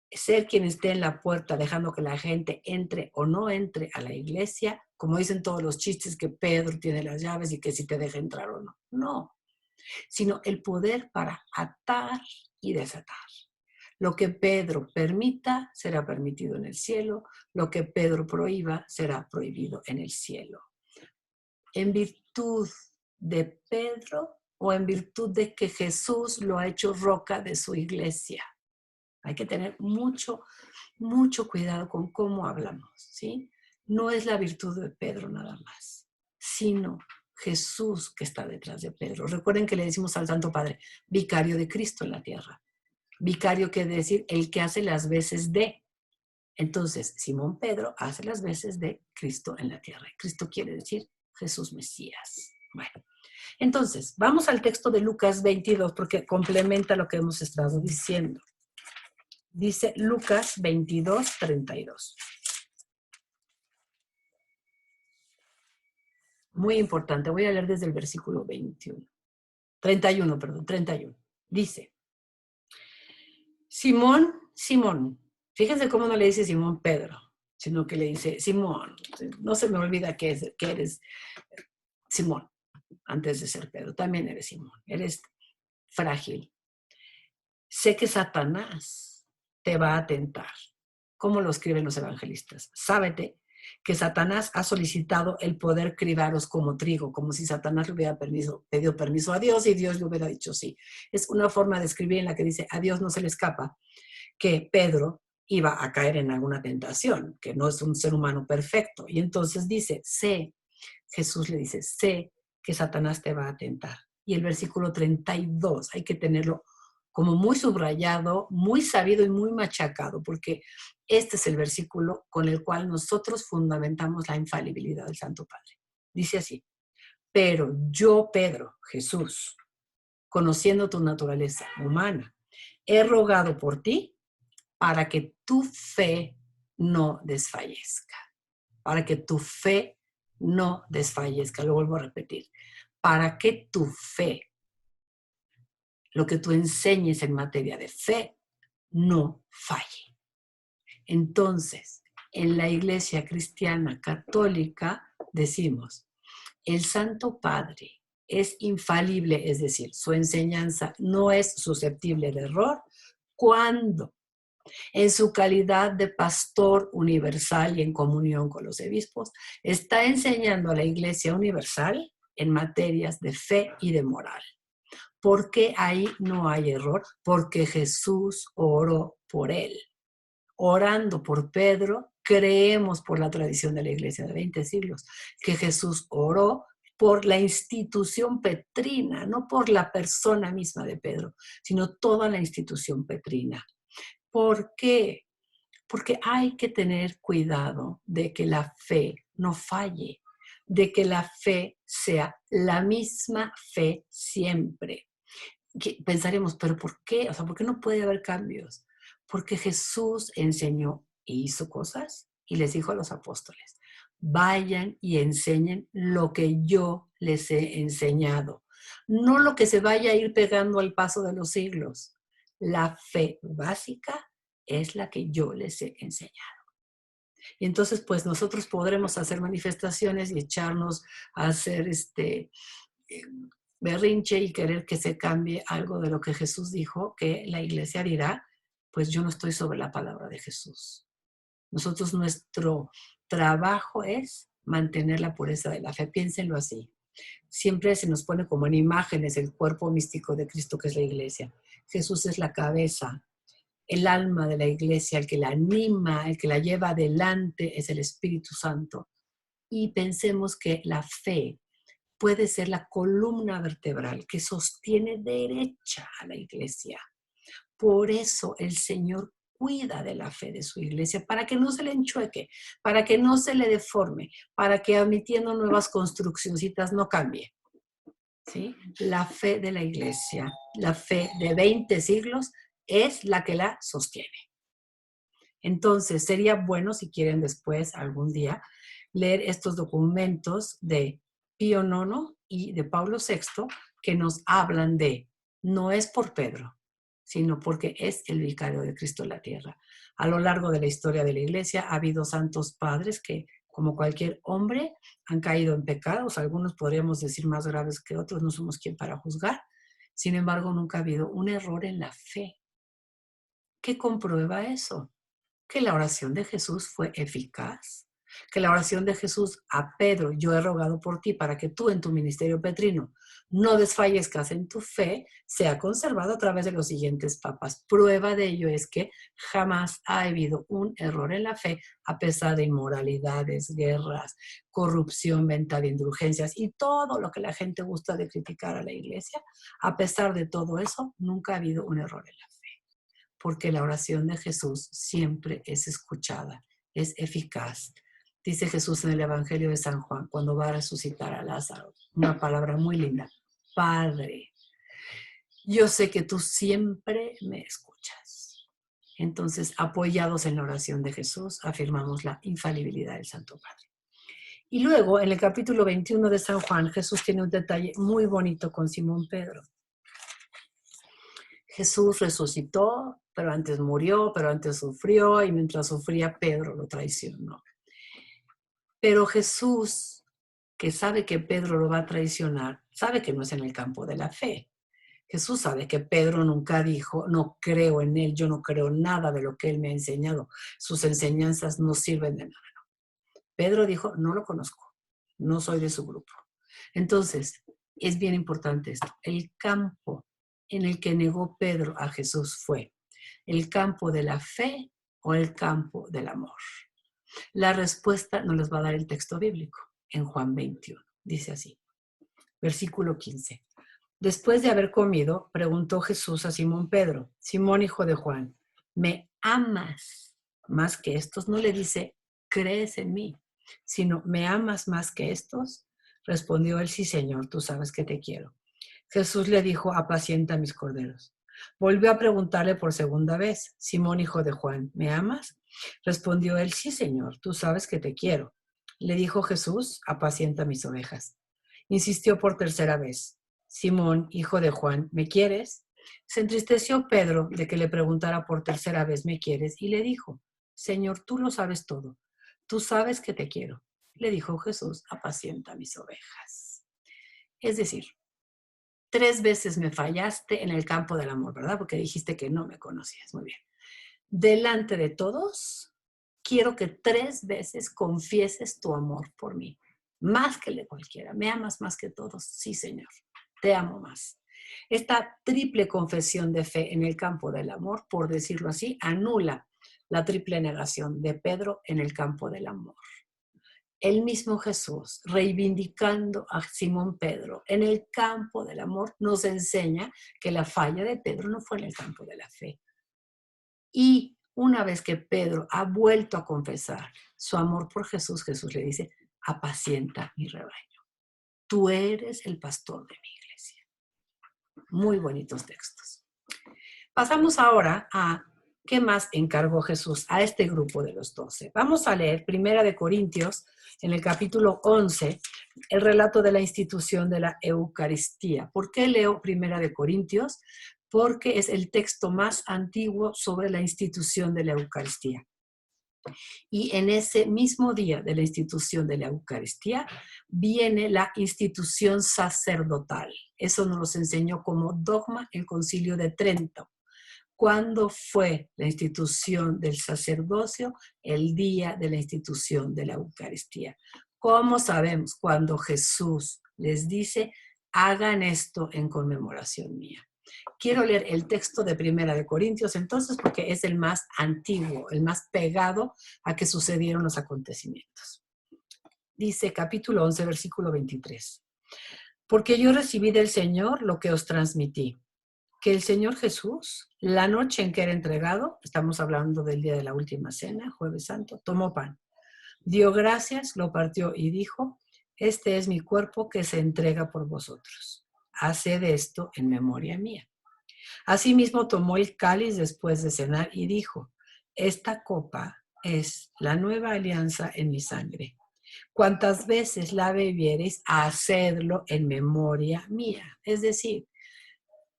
Ser quien esté en la puerta dejando que la gente entre o no entre a la iglesia, como dicen todos los chistes que Pedro tiene las llaves y que si te deja entrar o no. No, sino el poder para atar y desatar. Lo que Pedro permita será permitido en el cielo, lo que Pedro prohíba será prohibido en el cielo. En virtud de Pedro o en virtud de que Jesús lo ha hecho roca de su iglesia. Hay que tener mucho cuidado con cómo hablamos, ¿sí? No es la virtud de Pedro nada más, sino Jesús que está detrás de Pedro. Recuerden que le decimos al Santo Padre, vicario de Cristo en la tierra. Vicario quiere decir el que hace las veces de. Entonces, Simón Pedro hace las veces de Cristo en la tierra. Cristo quiere decir Jesús Mesías. Bueno, entonces, vamos al texto de Lucas 22 porque complementa lo que hemos estado diciendo. Dice Lucas 22, 32. Muy importante, voy a leer desde el versículo 31. Dice, Simón, Simón, fíjense cómo no le dice Simón Pedro, sino que le dice Simón, no se me olvida que eres Simón, antes de ser Pedro, también eres Simón, eres frágil. Sé que Satanás te va a tentar, como lo escriben los evangelistas. Sábete que Satanás ha solicitado el poder cribaros como trigo, como si Satanás le hubiera pedido permiso a Dios y Dios le hubiera dicho sí. Es una forma de escribir en la que dice, a Dios no se le escapa que Pedro iba a caer en alguna tentación, que no es un ser humano perfecto. Y entonces dice, Jesús le dice, sé que Satanás te va a tentar. Y el versículo 32, hay que tenerlo como muy subrayado, muy sabido y muy machacado, porque este es el versículo con el cual nosotros fundamentamos la infalibilidad del Santo Padre. Dice así, pero yo, Pedro, Jesús, conociendo tu naturaleza humana, he rogado por ti para que tu fe no desfallezca. Para que tu fe no desfallezca. Lo vuelvo a repetir. Para que tu fe, lo que tú enseñes en materia de fe, no falle. Entonces, en la Iglesia Cristiana Católica decimos, el Santo Padre es infalible, es decir, su enseñanza no es susceptible de error cuando en su calidad de pastor universal y en comunión con los obispos, está enseñando a la Iglesia Universal en materias de fe y de moral. ¿Por qué ahí no hay error? Porque Jesús oró por él. Orando por Pedro, creemos por la tradición de la Iglesia de 20 siglos que Jesús oró por la institución petrina, no por la persona misma de Pedro, sino toda la institución petrina. ¿Por qué? Porque hay que tener cuidado de que la fe no falle, de que la fe sea la misma fe siempre. Pensaremos, ¿pero por qué? O sea, ¿por qué no puede haber cambios? Porque Jesús enseñó e hizo cosas y les dijo a los apóstoles, vayan y enseñen lo que yo les he enseñado, no lo que se vaya a ir pegando al paso de los siglos. La fe básica es la que yo les he enseñado. Y entonces, pues nosotros podremos hacer manifestaciones y echarnos a hacer berrinche y querer que se cambie algo de lo que Jesús dijo, que la iglesia dirá, pues yo no estoy sobre la palabra de Jesús. Nosotros, nuestro trabajo es mantener la pureza de la fe. Piénsenlo así. Siempre se nos pone como en imágenes el cuerpo místico de Cristo, que es la iglesia. Jesús es la cabeza, el alma de la iglesia, el que la anima, el que la lleva adelante es el Espíritu Santo. Y pensemos que la fe puede ser la columna vertebral que sostiene derecha a la iglesia. Por eso el Señor cuida de la fe de su iglesia, para que no se le enchueque, para que no se le deforme, para que admitiendo nuevas construccioncitas no cambie. ¿Sí? La fe de la iglesia, la fe de 20 siglos, es la que la sostiene. Entonces, sería bueno, si quieren después, algún día, leer estos documentos de Pío IX y de Pablo VI, que nos hablan de, no es por Pedro, sino porque es el vicario de Cristo en la tierra. A lo largo de la historia de la iglesia ha habido santos padres que, como cualquier hombre, han caído en pecados, algunos podríamos decir más graves que otros, no somos quien para juzgar. Sin embargo, nunca ha habido un error en la fe. ¿Qué comprueba eso? Que la oración de Jesús fue eficaz, que la oración de Jesús a Pedro, yo he rogado por ti para que tú en tu ministerio petrino no desfallezcas en tu fe, se ha conservado a través de los siguientes papas. Prueba de ello es que jamás ha habido un error en la fe, a pesar de inmoralidades, guerras, corrupción, venta de indulgencias y todo lo que la gente gusta de criticar a la iglesia. A pesar de todo eso, nunca ha habido un error en la fe, porque la oración de Jesús siempre es escuchada, es eficaz. Dice Jesús en el Evangelio de San Juan, cuando va a resucitar a Lázaro, una palabra muy linda: Padre, yo sé que tú siempre me escuchas. Entonces, apoyados en la oración de Jesús, afirmamos la infalibilidad del Santo Padre. Y luego, en el capítulo 21 de San Juan, Jesús tiene un detalle muy bonito con Simón Pedro. Jesús resucitó, pero antes murió, pero antes sufrió, y mientras sufría, Pedro lo traicionó. Pero Jesús, que sabe que Pedro lo va a traicionar, sabe que no es en el campo de la fe. Jesús sabe que Pedro nunca dijo, no creo en él, yo no creo nada de lo que él me ha enseñado, sus enseñanzas no sirven de nada. Pedro dijo, no lo conozco, no soy de su grupo. Entonces, es bien importante esto. El campo en el que negó Pedro a Jesús fue el campo de la fe o el campo del amor. La respuesta nos les va a dar el texto bíblico en Juan 21. Dice así, versículo 15. Después de haber comido, preguntó Jesús a Simón Pedro, Simón hijo de Juan, ¿me amas más que estos? No le dice, ¿crees en mí? Sino, ¿me amas más que estos? Respondió él, sí, Señor, tú sabes que te quiero. Jesús le dijo, apacienta mis corderos. Volvió a preguntarle por segunda vez, Simón, hijo de Juan, ¿me amas? Respondió él, sí, Señor, tú sabes que te quiero. Le dijo Jesús, apacienta mis ovejas. Insistió por tercera vez, Simón, hijo de Juan, ¿me quieres? Se entristeció Pedro de que le preguntara por tercera vez, ¿me quieres? Y le dijo, Señor, tú lo sabes todo. Tú sabes que te quiero. Le dijo Jesús, apacienta mis ovejas. Es decir, 3 veces me fallaste en el campo del amor, ¿verdad? Porque dijiste que no me conocías. Muy bien. Delante de todos, quiero que 3 veces confieses tu amor por mí. Más que el de cualquiera. ¿Me amas más que todos? Sí, Señor. Te amo más. Esta triple confesión de fe en el campo del amor, por decirlo así, anula la triple negación de Pedro en el campo del amor. El mismo Jesús, reivindicando a Simón Pedro en el campo del amor, nos enseña que la falla de Pedro no fue en el campo de la fe. Y una vez que Pedro ha vuelto a confesar su amor por Jesús, Jesús le dice, apacienta mi rebaño. Tú eres el pastor de mi iglesia. Muy bonitos textos. Pasamos ahora a qué más encargó Jesús a este grupo de los 12. Vamos a leer 1 Corintios, en el capítulo 11, el relato de la institución de la Eucaristía. ¿Por qué leo 1 Corintios? Porque es el texto más antiguo sobre la institución de la Eucaristía. Y en ese mismo día de la institución de la Eucaristía viene la institución sacerdotal. Eso nos lo enseñó como dogma el Concilio de Trento. ¿Cuándo fue la institución del sacerdocio? El día de la institución de la Eucaristía. ¿Cómo sabemos? Cuando Jesús les dice, hagan esto en conmemoración mía. Quiero leer el texto de 1 Corintios entonces porque es el más antiguo, el más pegado a que sucedieron los acontecimientos. Dice capítulo 11, versículo 23. Porque yo recibí del Señor lo que os transmití, que el Señor Jesús, la noche en que era entregado, estamos hablando del día de la última cena, Jueves Santo, tomó pan, dio gracias, lo partió y dijo, este es mi cuerpo que se entrega por vosotros. Haced esto en memoria mía. Asimismo tomó el cáliz después de cenar y dijo, esta copa es la nueva alianza en mi sangre. Cuantas veces la bebiereis, hacedlo en memoria mía. Es decir,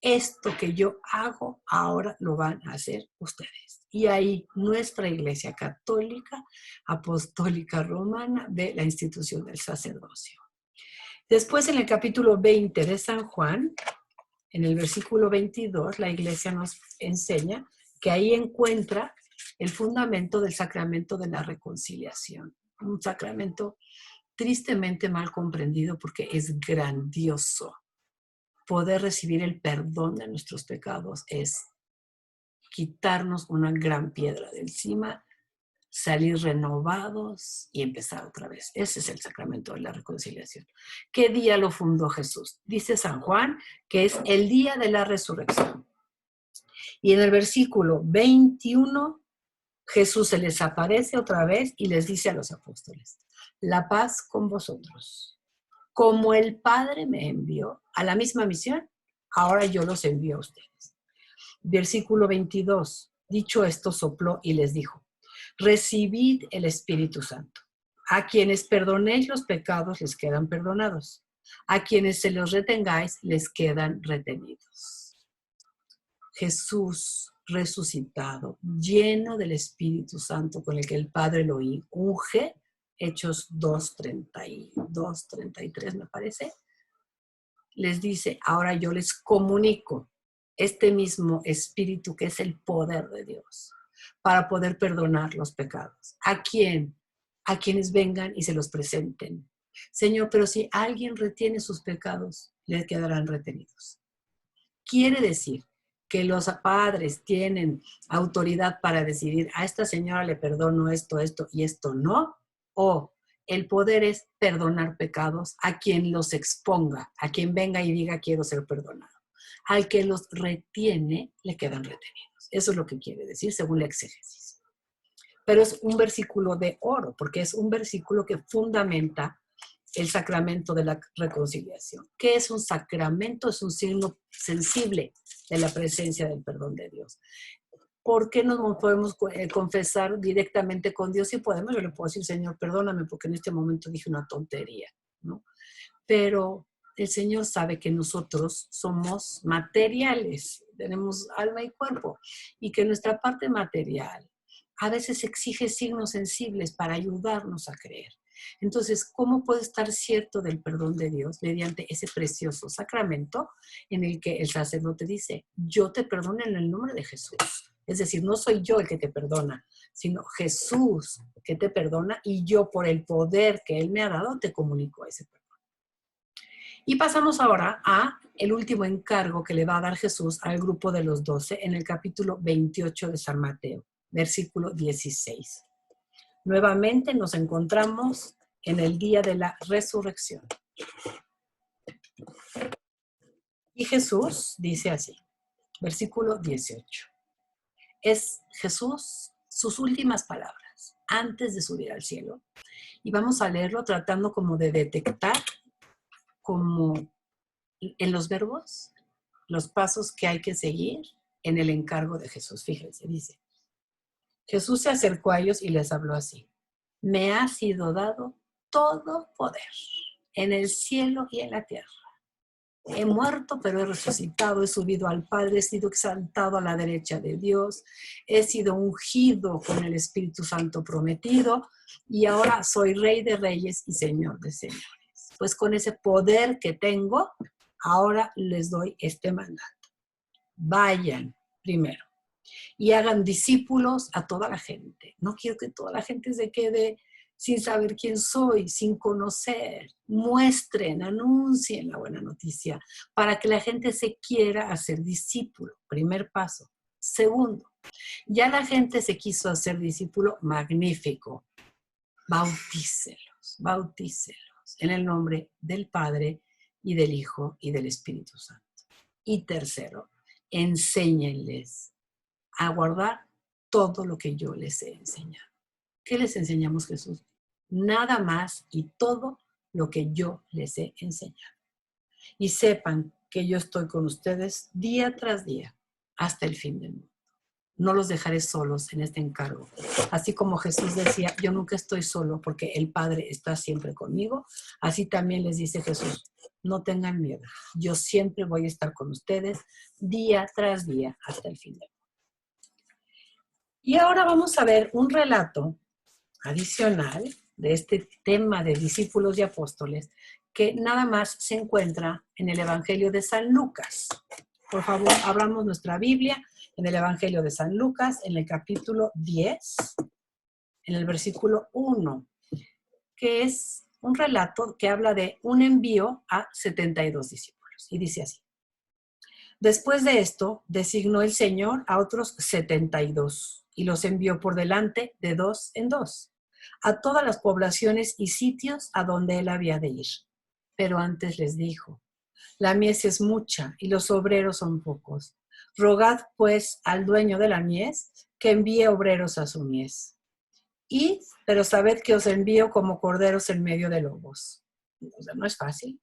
esto que yo hago ahora lo van a hacer ustedes. Y ahí nuestra Iglesia Católica, Apostólica Romana, ve la institución del sacerdocio. Después en el capítulo 20 de San Juan, en el versículo 22, la Iglesia nos enseña que ahí encuentra el fundamento del sacramento de la reconciliación. Un sacramento tristemente mal comprendido porque es grandioso. Poder recibir el perdón de nuestros pecados es quitarnos una gran piedra de encima, salir renovados y empezar otra vez. Ese es el sacramento de la reconciliación. ¿Qué día lo fundó Jesús? Dice San Juan que es el día de la resurrección. Y en el versículo 21, Jesús se les aparece otra vez y les dice a los apóstoles, la paz con vosotros. Como el Padre me envió a la misma misión, ahora yo los envío a ustedes. Versículo 22. Dicho esto, sopló y les dijo, recibid el Espíritu Santo. A quienes perdonéis los pecados les quedan perdonados. A quienes se los retengáis les quedan retenidos. Jesús resucitado, lleno del Espíritu Santo con el que el Padre lo unge, Hechos 2:32, 33 me parece, les dice, ahora yo les comunico este mismo Espíritu que es el poder de Dios para poder perdonar los pecados. ¿A quién? A quienes vengan y se los presenten. Señor, pero si alguien retiene sus pecados, les quedarán retenidos. Quiere decir que los padres tienen autoridad para decidir, a esta señora le perdono esto, esto y esto no, o el poder es perdonar pecados a quien los exponga, a quien venga y diga quiero ser perdonado. Al que los retiene, le quedan retenidos. Eso es lo que quiere decir según la exégesis. Pero es un versículo de oro, porque es un versículo que fundamenta el sacramento de la reconciliación. ¿Qué es un sacramento? Es un signo sensible de la presencia del perdón de Dios. ¿Por qué no podemos confesar directamente con Dios? Si podemos, yo le puedo decir, Señor, perdóname porque en este momento dije una tontería, ¿no? Pero el Señor sabe que nosotros somos materiales, tenemos alma y cuerpo, y que nuestra parte material a veces exige signos sensibles para ayudarnos a creer. Entonces, ¿cómo puedo estar cierto del perdón de Dios? Mediante ese precioso sacramento en el que el sacerdote dice, yo te perdono en el nombre de Jesús. Es decir, no soy yo el que te perdona, sino Jesús que te perdona y yo por el poder que Él me ha dado te comunico ese perdón. Y pasamos ahora a el último encargo que le va a dar Jesús al grupo de los 12 en el capítulo 28 de San Mateo, versículo 16. Nuevamente nos encontramos en el día de la resurrección. Y Jesús dice así, versículo 18. Es Jesús sus últimas palabras antes de subir al cielo. Y vamos a leerlo tratando como de detectar como en los verbos los pasos que hay que seguir en el encargo de Jesús. Fíjense, dice, Jesús se acercó a ellos y les habló así. Me ha sido dado todo poder en el cielo y en la tierra. He muerto, pero he resucitado, he subido al Padre, he sido exaltado a la derecha de Dios, he sido ungido con el Espíritu Santo prometido y ahora soy Rey de Reyes y Señor de Señores. Pues con ese poder que tengo, ahora les doy este mandato. Vayan primero y hagan discípulos a toda la gente. No quiero que toda la gente se quede sin saber quién soy, sin conocer. Muestren, anuncien la buena noticia para que la gente se quiera hacer discípulo. Primer paso. Segundo, ya la gente se quiso hacer discípulo, magnífico. Bautícelos, bautícelos en el nombre del Padre y del Hijo y del Espíritu Santo. Y tercero, enséñenles a guardar todo lo que yo les he enseñado. ¿Qué les enseñamos, Jesús? Nada más y todo lo que yo les he enseñado. Y sepan que yo estoy con ustedes día tras día hasta el fin del mundo. No los dejaré solos en este encargo. Así como Jesús decía, yo nunca estoy solo porque el Padre está siempre conmigo, así también les dice Jesús, no tengan miedo. Yo siempre voy a estar con ustedes día tras día hasta el fin del mundo. Y ahora vamos a ver un relato adicional de este tema de discípulos y apóstoles que nada más se encuentra en el Evangelio de San Lucas. Por favor, abramos nuestra Biblia en el Evangelio de San Lucas, en el capítulo 10, en el versículo 1, que es un relato que habla de un envío a 72 discípulos. Y dice así. Después de esto, designó el Señor a otros 72 y los envió por delante de dos en dos a todas las poblaciones y sitios a donde él había de ir. Pero antes les dijo, la mies es mucha y los obreros son pocos. Rogad pues al dueño de la mies que envíe obreros a su mies. Pero sabed que os envío como corderos en medio de lobos. O sea, no es fácil.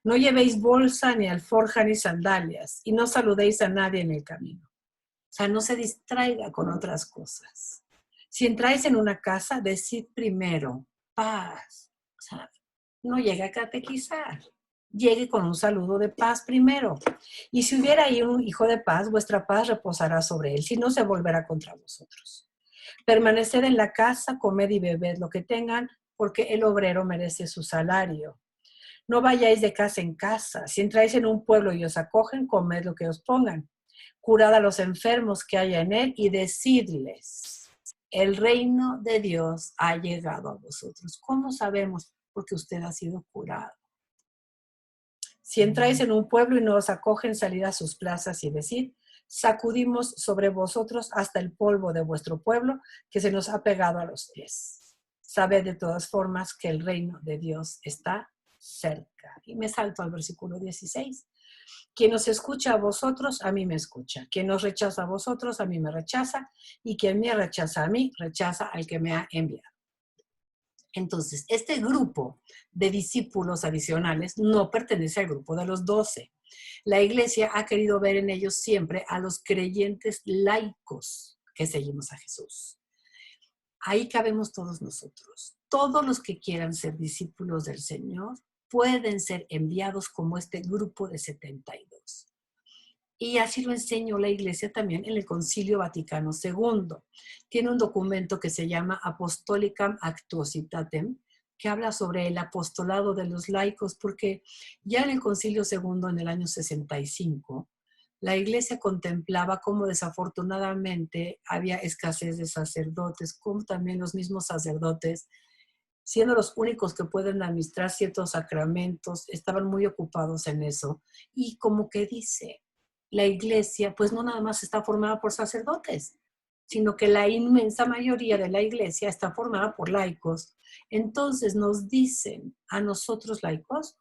No llevéis bolsa, ni alforja, ni sandalias, y no saludéis a nadie en el camino. O sea, no se distraiga con otras cosas. Si entráis en una casa, decid primero, paz. O sea, no llegue a catequizar. Llegue con un saludo de paz primero. Y si hubiera ahí un hijo de paz, vuestra paz reposará sobre él, si no se volverá contra vosotros. Permaneced en la casa, comed y bebed lo que tengan, porque el obrero merece su salario. No vayáis de casa en casa. Si entráis en un pueblo y os acogen, comed lo que os pongan. Curad a los enfermos que haya en él y decidles, el reino de Dios ha llegado a vosotros. ¿Cómo sabemos? Porque usted ha sido curado. Si entráis en un pueblo y no os acogen, salid a sus plazas y decid, sacudimos sobre vosotros hasta el polvo de vuestro pueblo que se nos ha pegado a los pies. Sabed de todas formas que el reino de Dios está cerca. Y me salto al versículo 16. Quien os escucha a vosotros, a mí me escucha. Quien os rechaza a vosotros, a mí me rechaza. Y quien me rechaza a mí, rechaza al que me ha enviado. Entonces, este grupo de discípulos adicionales no pertenece al grupo de los 12. La Iglesia ha querido ver en ellos siempre a los creyentes laicos que seguimos a Jesús. Ahí cabemos todos nosotros. Todos los que quieran ser discípulos del Señor pueden ser enviados como este grupo de 72. Y así lo enseñó la Iglesia también en el Concilio Vaticano II. Tiene un documento que se llama Apostolicam Actuositatem, que habla sobre el apostolado de los laicos, porque ya en el Concilio II, en el año 65, la Iglesia contemplaba cómo desafortunadamente había escasez de sacerdotes, como también los mismos sacerdotes, siendo los únicos que pueden administrar ciertos sacramentos, estaban muy ocupados en eso. Y como que dice, la Iglesia pues no nada más está formada por sacerdotes, sino que la inmensa mayoría de la Iglesia está formada por laicos. Entonces nos dicen a nosotros laicos,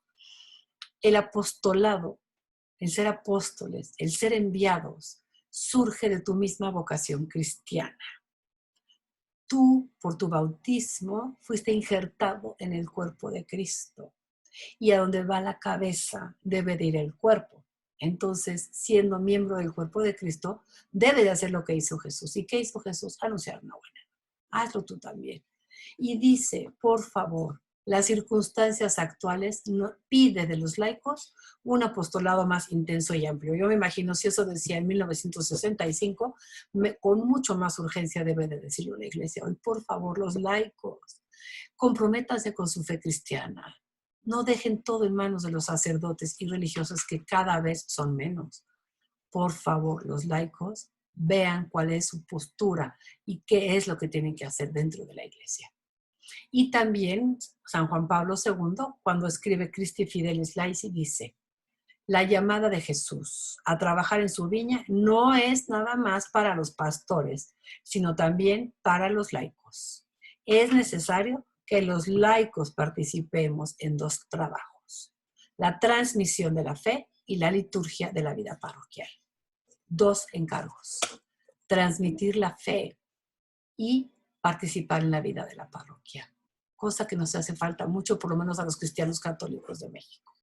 el apostolado, el ser apóstoles, el ser enviados, surge de tu misma vocación cristiana. Tú, por tu bautismo, fuiste injertado en el cuerpo de Cristo. Y a donde va la cabeza debe de ir el cuerpo. Entonces, siendo miembro del cuerpo de Cristo, debe de hacer lo que hizo Jesús. ¿Y qué hizo Jesús? Anunciar una buena. Hazlo tú también. Y dice, por favor, las circunstancias actuales pide de los laicos un apostolado más intenso y amplio. Yo me imagino si eso decía en 1965, con mucho más urgencia debe de decirlo la Iglesia hoy. Por favor, los laicos, comprométanse con su fe cristiana. No dejen todo en manos de los sacerdotes y religiosos que cada vez son menos. Por favor, los laicos, vean cuál es su postura y qué es lo que tienen que hacer dentro de la Iglesia. Y también San Juan Pablo II, cuando escribe Christi Fidelis Laici, dice, la llamada de Jesús a trabajar en su viña no es nada más para los pastores, sino también para los laicos. Es necesario que los laicos participemos en dos trabajos, la transmisión de la fe y la liturgia de la vida parroquial. Dos encargos, transmitir la fe y participar en la vida de la parroquia, cosa que nos hace falta mucho, por lo menos a los cristianos católicos de México.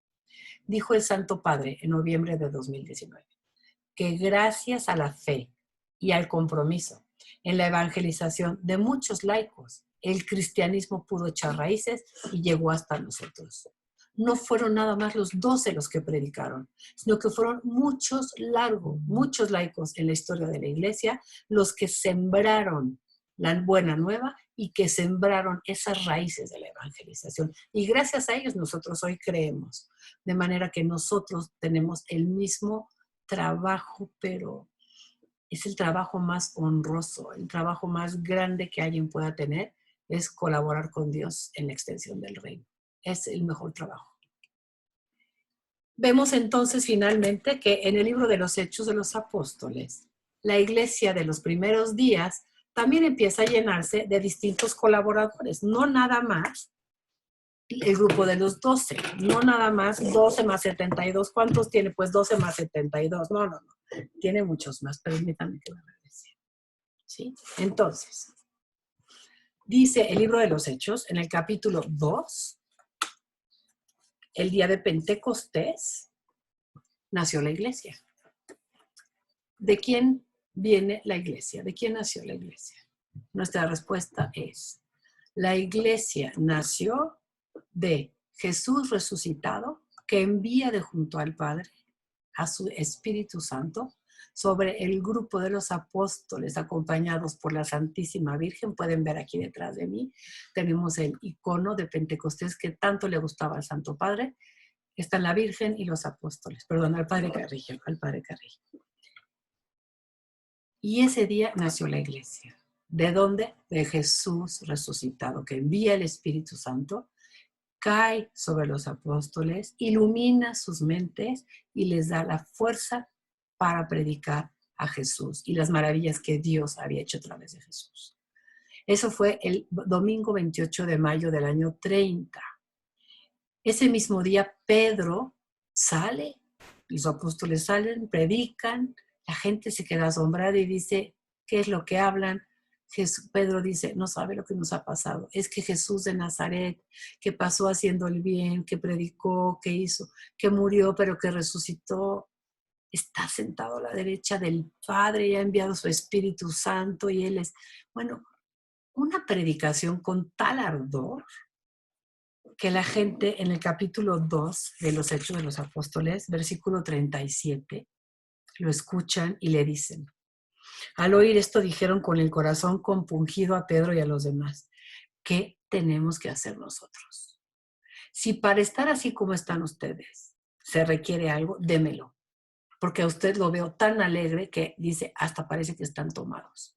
Dijo el Santo Padre en noviembre de 2019, que gracias a la fe y al compromiso en la evangelización de muchos laicos, el cristianismo pudo echar raíces y llegó hasta nosotros. No fueron nada más los 12 los que predicaron, sino que fueron muchos laicos en la historia de la Iglesia los que sembraron la buena nueva y que sembraron esas raíces de la evangelización. Y gracias a ellos nosotros hoy creemos. De manera que nosotros tenemos el mismo trabajo, pero es el trabajo más honroso, el trabajo más grande que alguien pueda tener, es colaborar con Dios en la extensión del reino. Es el mejor trabajo. Vemos entonces finalmente que en el libro de los Hechos de los Apóstoles, la iglesia de los primeros días también empieza a llenarse de distintos colaboradores, no nada más el grupo de los 12, no nada más 12 más 72. ¿Cuántos tiene? Pues 12 más 72. No. Tiene muchos más, permítanme que lo regrese. ¿Sí? Entonces, dice el libro de los Hechos, en el capítulo 2, el día de Pentecostés, nació la iglesia. ¿De quién viene la iglesia? ¿De quién nació la iglesia? Nuestra respuesta es, la iglesia nació de Jesús resucitado, que envía de junto al Padre a su Espíritu Santo sobre el grupo de los apóstoles acompañados por la Santísima Virgen. Pueden ver aquí detrás de mí, tenemos el icono de Pentecostés que tanto le gustaba al Santo Padre. Están la Virgen y los apóstoles, perdón, al Padre Carrillo. Y ese día nació la iglesia. ¿De dónde? De Jesús resucitado, que envía el Espíritu Santo, cae sobre los apóstoles, ilumina sus mentes y les da la fuerza para predicar a Jesús y las maravillas que Dios había hecho a través de Jesús. Eso fue el domingo 28 de mayo del año 30. Ese mismo día Pedro sale, los apóstoles salen, predican, la gente se queda asombrada y dice, ¿qué es lo que hablan? Pedro dice, no sabe lo que nos ha pasado. Es que Jesús de Nazaret, que pasó haciendo el bien, que predicó, que hizo, que murió, pero que resucitó, está sentado a la derecha del Padre y ha enviado su Espíritu Santo y Él es, bueno, una predicación con tal ardor que la gente en el capítulo 2 de los Hechos de los Apóstoles, versículo 37, lo escuchan y le dicen. Al oír esto dijeron con el corazón compungido a Pedro y a los demás, ¿qué tenemos que hacer nosotros? Si para estar así como están ustedes se requiere algo, démelo, porque a usted lo veo tan alegre que dice, hasta parece que están tomados.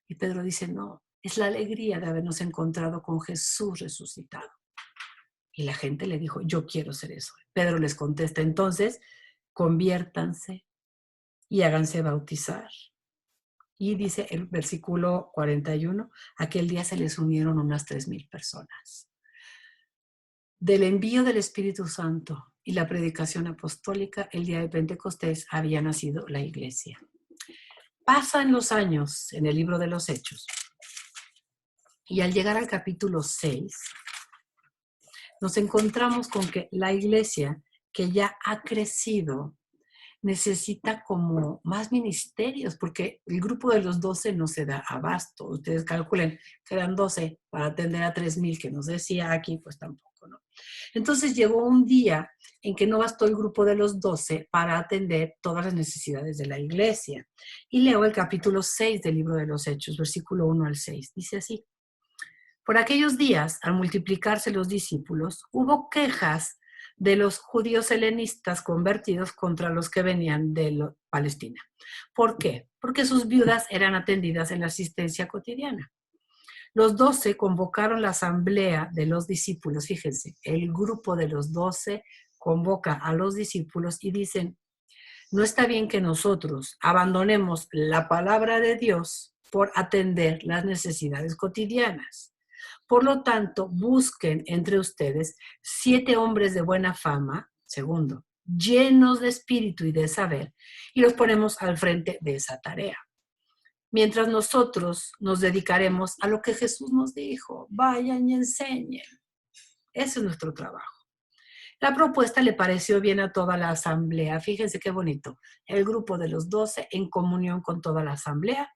Y Pedro dice, no, es la alegría de habernos encontrado con Jesús resucitado. Y la gente le dijo, yo quiero ser eso. Pedro les contesta, entonces, conviértanse y háganse bautizar. Y dice el versículo 41, aquel día se les unieron unas 3,000 personas. Del envío del Espíritu Santo y la predicación apostólica, el día de Pentecostés había nacido la iglesia. Pasan los años en el libro de los Hechos y al llegar al capítulo 6, nos encontramos con que la iglesia, que ya ha crecido, necesita como más ministerios, porque el grupo de los 12 no se da abasto. Ustedes calculen que eran 12 para atender a 3,000, que nos decía aquí, pues tampoco, ¿no? Entonces llegó un día en que no bastó el grupo de los 12 para atender todas las necesidades de la iglesia. Y leo el capítulo 6 del libro de los Hechos, versículo 1 al 6. Dice así. Por aquellos días, al multiplicarse los discípulos, hubo quejas de los judíos helenistas convertidos contra los que venían de Palestina. ¿Por qué? Porque sus viudas eran atendidas en la asistencia cotidiana. Los 12 convocaron la asamblea de los discípulos. Fíjense, el grupo de los 12 convoca a los discípulos y dicen, no está bien que nosotros abandonemos la palabra de Dios por atender las necesidades cotidianas. Por lo tanto, busquen entre ustedes 7 hombres de buena fama, segundo, llenos de espíritu y de saber, y los ponemos al frente de esa tarea. Mientras nosotros nos dedicaremos a lo que Jesús nos dijo, vayan y enseñen. Ese es nuestro trabajo. La propuesta le pareció bien a toda la asamblea. Fíjense qué bonito. El grupo de los 12 en comunión con toda la asamblea.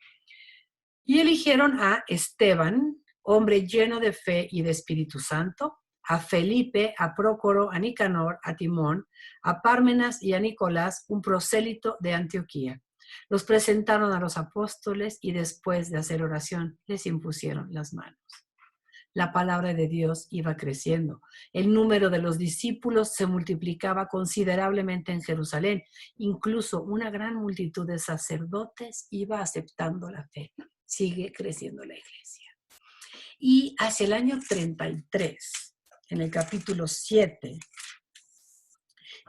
Y eligieron a Esteban, hombre lleno de fe y de Espíritu Santo, a Felipe, a Prócoro, a Nicanor, a Timón, a Pármenas y a Nicolás, un prosélito de Antioquía. Los presentaron a los apóstoles y después de hacer oración les impusieron las manos. La palabra de Dios iba creciendo. El número de los discípulos se multiplicaba considerablemente en Jerusalén. Incluso una gran multitud de sacerdotes iba aceptando la fe. Sigue creciendo la iglesia. Y hacia el año 33, en el capítulo 7,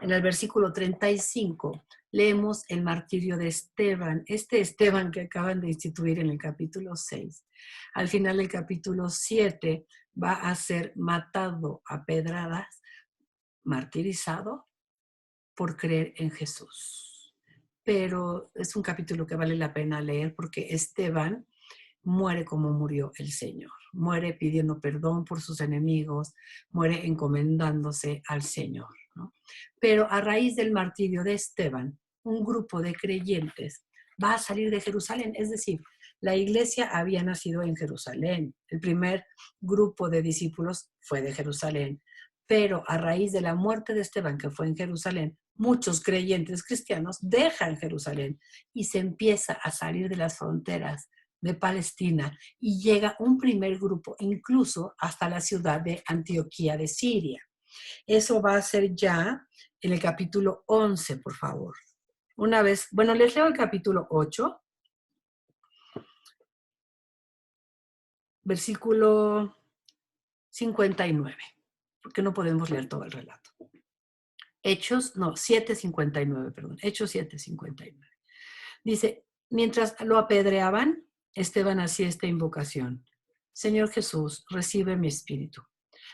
en el versículo 35, leemos el martirio de Esteban, este Esteban que acaban de instituir en el capítulo 6. Al final del capítulo 7 va a ser matado a pedradas, martirizado por creer en Jesús. Pero es un capítulo que vale la pena leer porque Esteban muere como murió el Señor. Muere pidiendo perdón por sus enemigos, muere encomendándose al Señor, ¿no? Pero a raíz del martirio de Esteban, un grupo de creyentes va a salir de Jerusalén, es decir, la iglesia había nacido en Jerusalén. El primer grupo de discípulos fue de Jerusalén, pero a raíz de la muerte de Esteban, que fue en Jerusalén, muchos creyentes cristianos dejan Jerusalén y se empieza a salir de las fronteras de Palestina y llega un primer grupo incluso hasta la ciudad de Antioquía de Siria. Eso va a ser ya en el capítulo 11, por favor. Una vez, bueno, les leo el capítulo 8, versículo 59, porque no podemos leer todo el relato. Hechos 7:59, perdón, Hechos 7:59. Dice, mientras lo apedreaban, Esteban hacía esta invocación. Señor Jesús, recibe mi espíritu.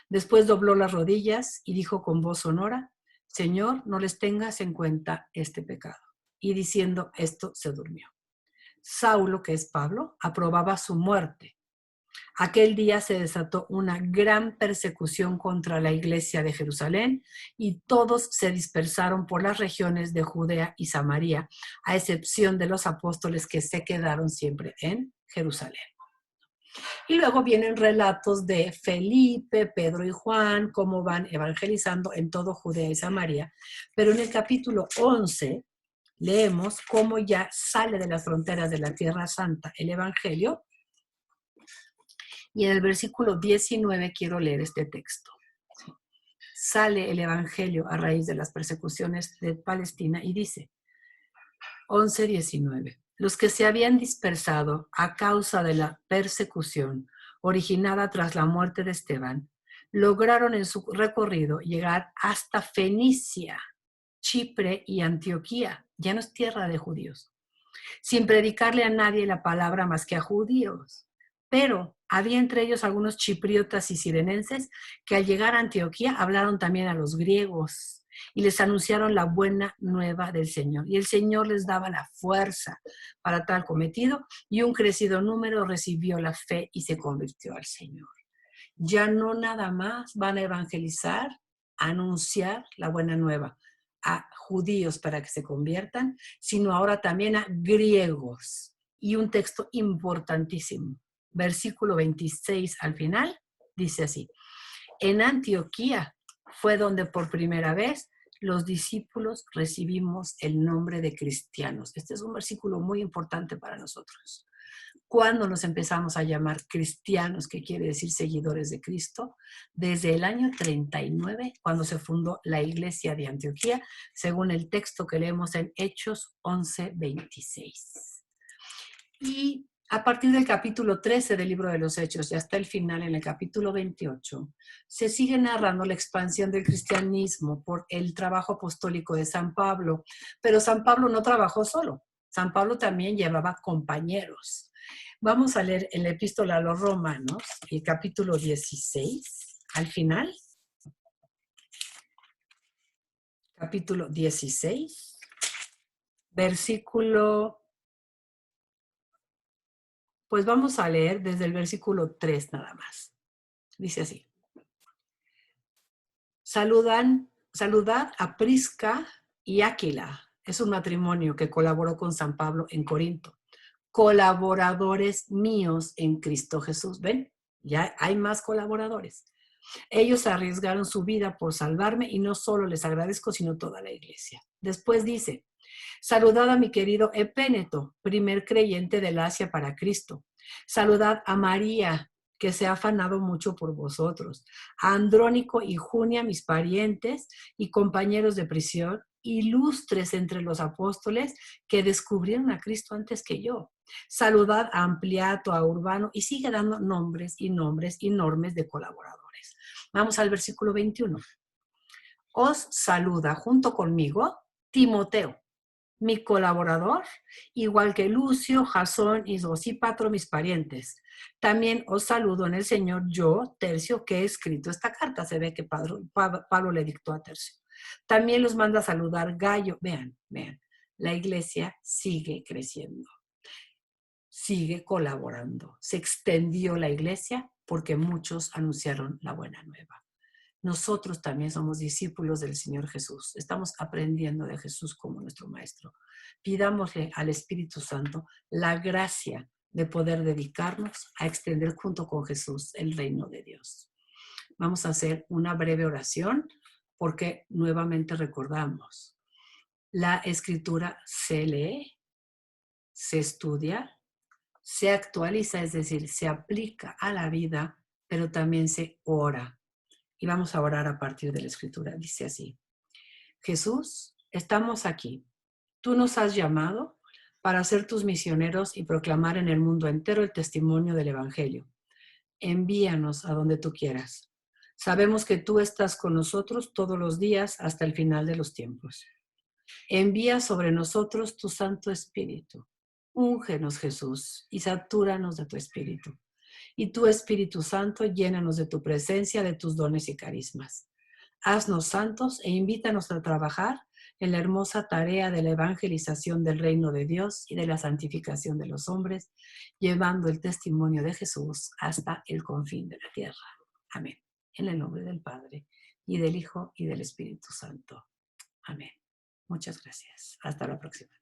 Después dobló las rodillas y dijo con voz sonora, Señor, no les tengas en cuenta este pecado. Y diciendo esto, se durmió. Saulo, que es Pablo, aprobaba su muerte. Aquel día se desató una gran persecución contra la iglesia de Jerusalén y todos se dispersaron por las regiones de Judea y Samaria, a excepción de los apóstoles que se quedaron siempre en Jerusalén. Y luego vienen relatos de Felipe, Pedro y Juan, cómo van evangelizando en todo Judea y Samaria. Pero en el capítulo 11 leemos cómo ya sale de las fronteras de la Tierra Santa el evangelio. Y en el versículo 19 quiero leer este texto. Sale el evangelio a raíz de las persecuciones de Palestina y dice, 11:19. Los que se habían dispersado a causa de la persecución originada tras la muerte de Esteban, lograron en su recorrido llegar hasta Fenicia, Chipre y Antioquía. Ya no es tierra de judíos, sin predicarle a nadie la palabra más que a judíos. Pero había entre ellos algunos chipriotas y sirenenses que al llegar a Antioquía hablaron también a los griegos y les anunciaron la buena nueva del Señor. Y el Señor les daba la fuerza para tal cometido y un crecido número recibió la fe y se convirtió al Señor. Ya no nada más van a evangelizar, a anunciar la buena nueva a judíos para que se conviertan, sino ahora también a griegos. Y un texto importantísimo, versículo 26 al final, dice así, en Antioquía fue donde por primera vez los discípulos recibimos el nombre de cristianos. Este es un versículo muy importante para nosotros. Cuando nos empezamos a llamar cristianos, que quiere decir seguidores de Cristo, desde el año 39, cuando se fundó la iglesia de Antioquía, según el texto que leemos en Hechos 11:26. Y a partir del capítulo 13 del libro de los Hechos y hasta el final, en el capítulo 28, se sigue narrando la expansión del cristianismo por el trabajo apostólico de San Pablo. Pero San Pablo no trabajó solo. San Pablo también llevaba compañeros. Vamos a leer en la epístola a los Romanos, el capítulo 16, al final. Capítulo 16, versículo... Pues vamos a leer desde el versículo 3 nada más. Dice así. Saludad a Prisca y Áquila. Es un matrimonio que colaboró con San Pablo en Corinto. Colaboradores míos en Cristo Jesús. ¿Ven? Ya hay más colaboradores. Ellos arriesgaron su vida por salvarme y no solo les agradezco, sino toda la iglesia. Después dice, saludad a mi querido Epéneto, primer creyente del Asia para Cristo. Saludad a María, que se ha afanado mucho por vosotros. A Andrónico y Junia, mis parientes y compañeros de prisión, ilustres entre los apóstoles que descubrieron a Cristo antes que yo. Saludad a Ampliato, a Urbano, y sigue dando nombres enormes de colaboradores. Vamos al versículo 21. Os saluda junto conmigo Timoteo, mi colaborador, igual que Lucio, Jasón y Sosípatro, mis parientes. También os saludo en el Señor yo, Tercio, que he escrito esta carta. Se ve que Pablo le dictó a Tercio. También los manda a saludar Gayo. Vean, la iglesia sigue creciendo, sigue colaborando. Se extendió la iglesia porque muchos anunciaron la buena nueva. Nosotros también somos discípulos del Señor Jesús. Estamos aprendiendo de Jesús como nuestro Maestro. Pidámosle al Espíritu Santo la gracia de poder dedicarnos a extender junto con Jesús el reino de Dios. Vamos a hacer una breve oración porque nuevamente recordamos, la Escritura se lee, se estudia, se actualiza, es decir, se aplica a la vida, pero también se ora. Y vamos a orar a partir de la Escritura. Dice así, Jesús, estamos aquí. Tú nos has llamado para ser tus misioneros y proclamar en el mundo entero el testimonio del Evangelio. Envíanos a donde tú quieras. Sabemos que tú estás con nosotros todos los días hasta el final de los tiempos. Envía sobre nosotros tu Santo Espíritu. Úngenos, Jesús, y satúranos de tu Espíritu. Y tu Espíritu Santo, llénanos de tu presencia, de tus dones y carismas. haznos santos e invítanos a trabajar en la hermosa tarea de la evangelización del reino de Dios y de la santificación de los hombres, llevando el testimonio de Jesús hasta el confín de la tierra. Amén. En el nombre del Padre, y del Hijo, y del Espíritu Santo. Amén. Muchas gracias. Hasta la próxima.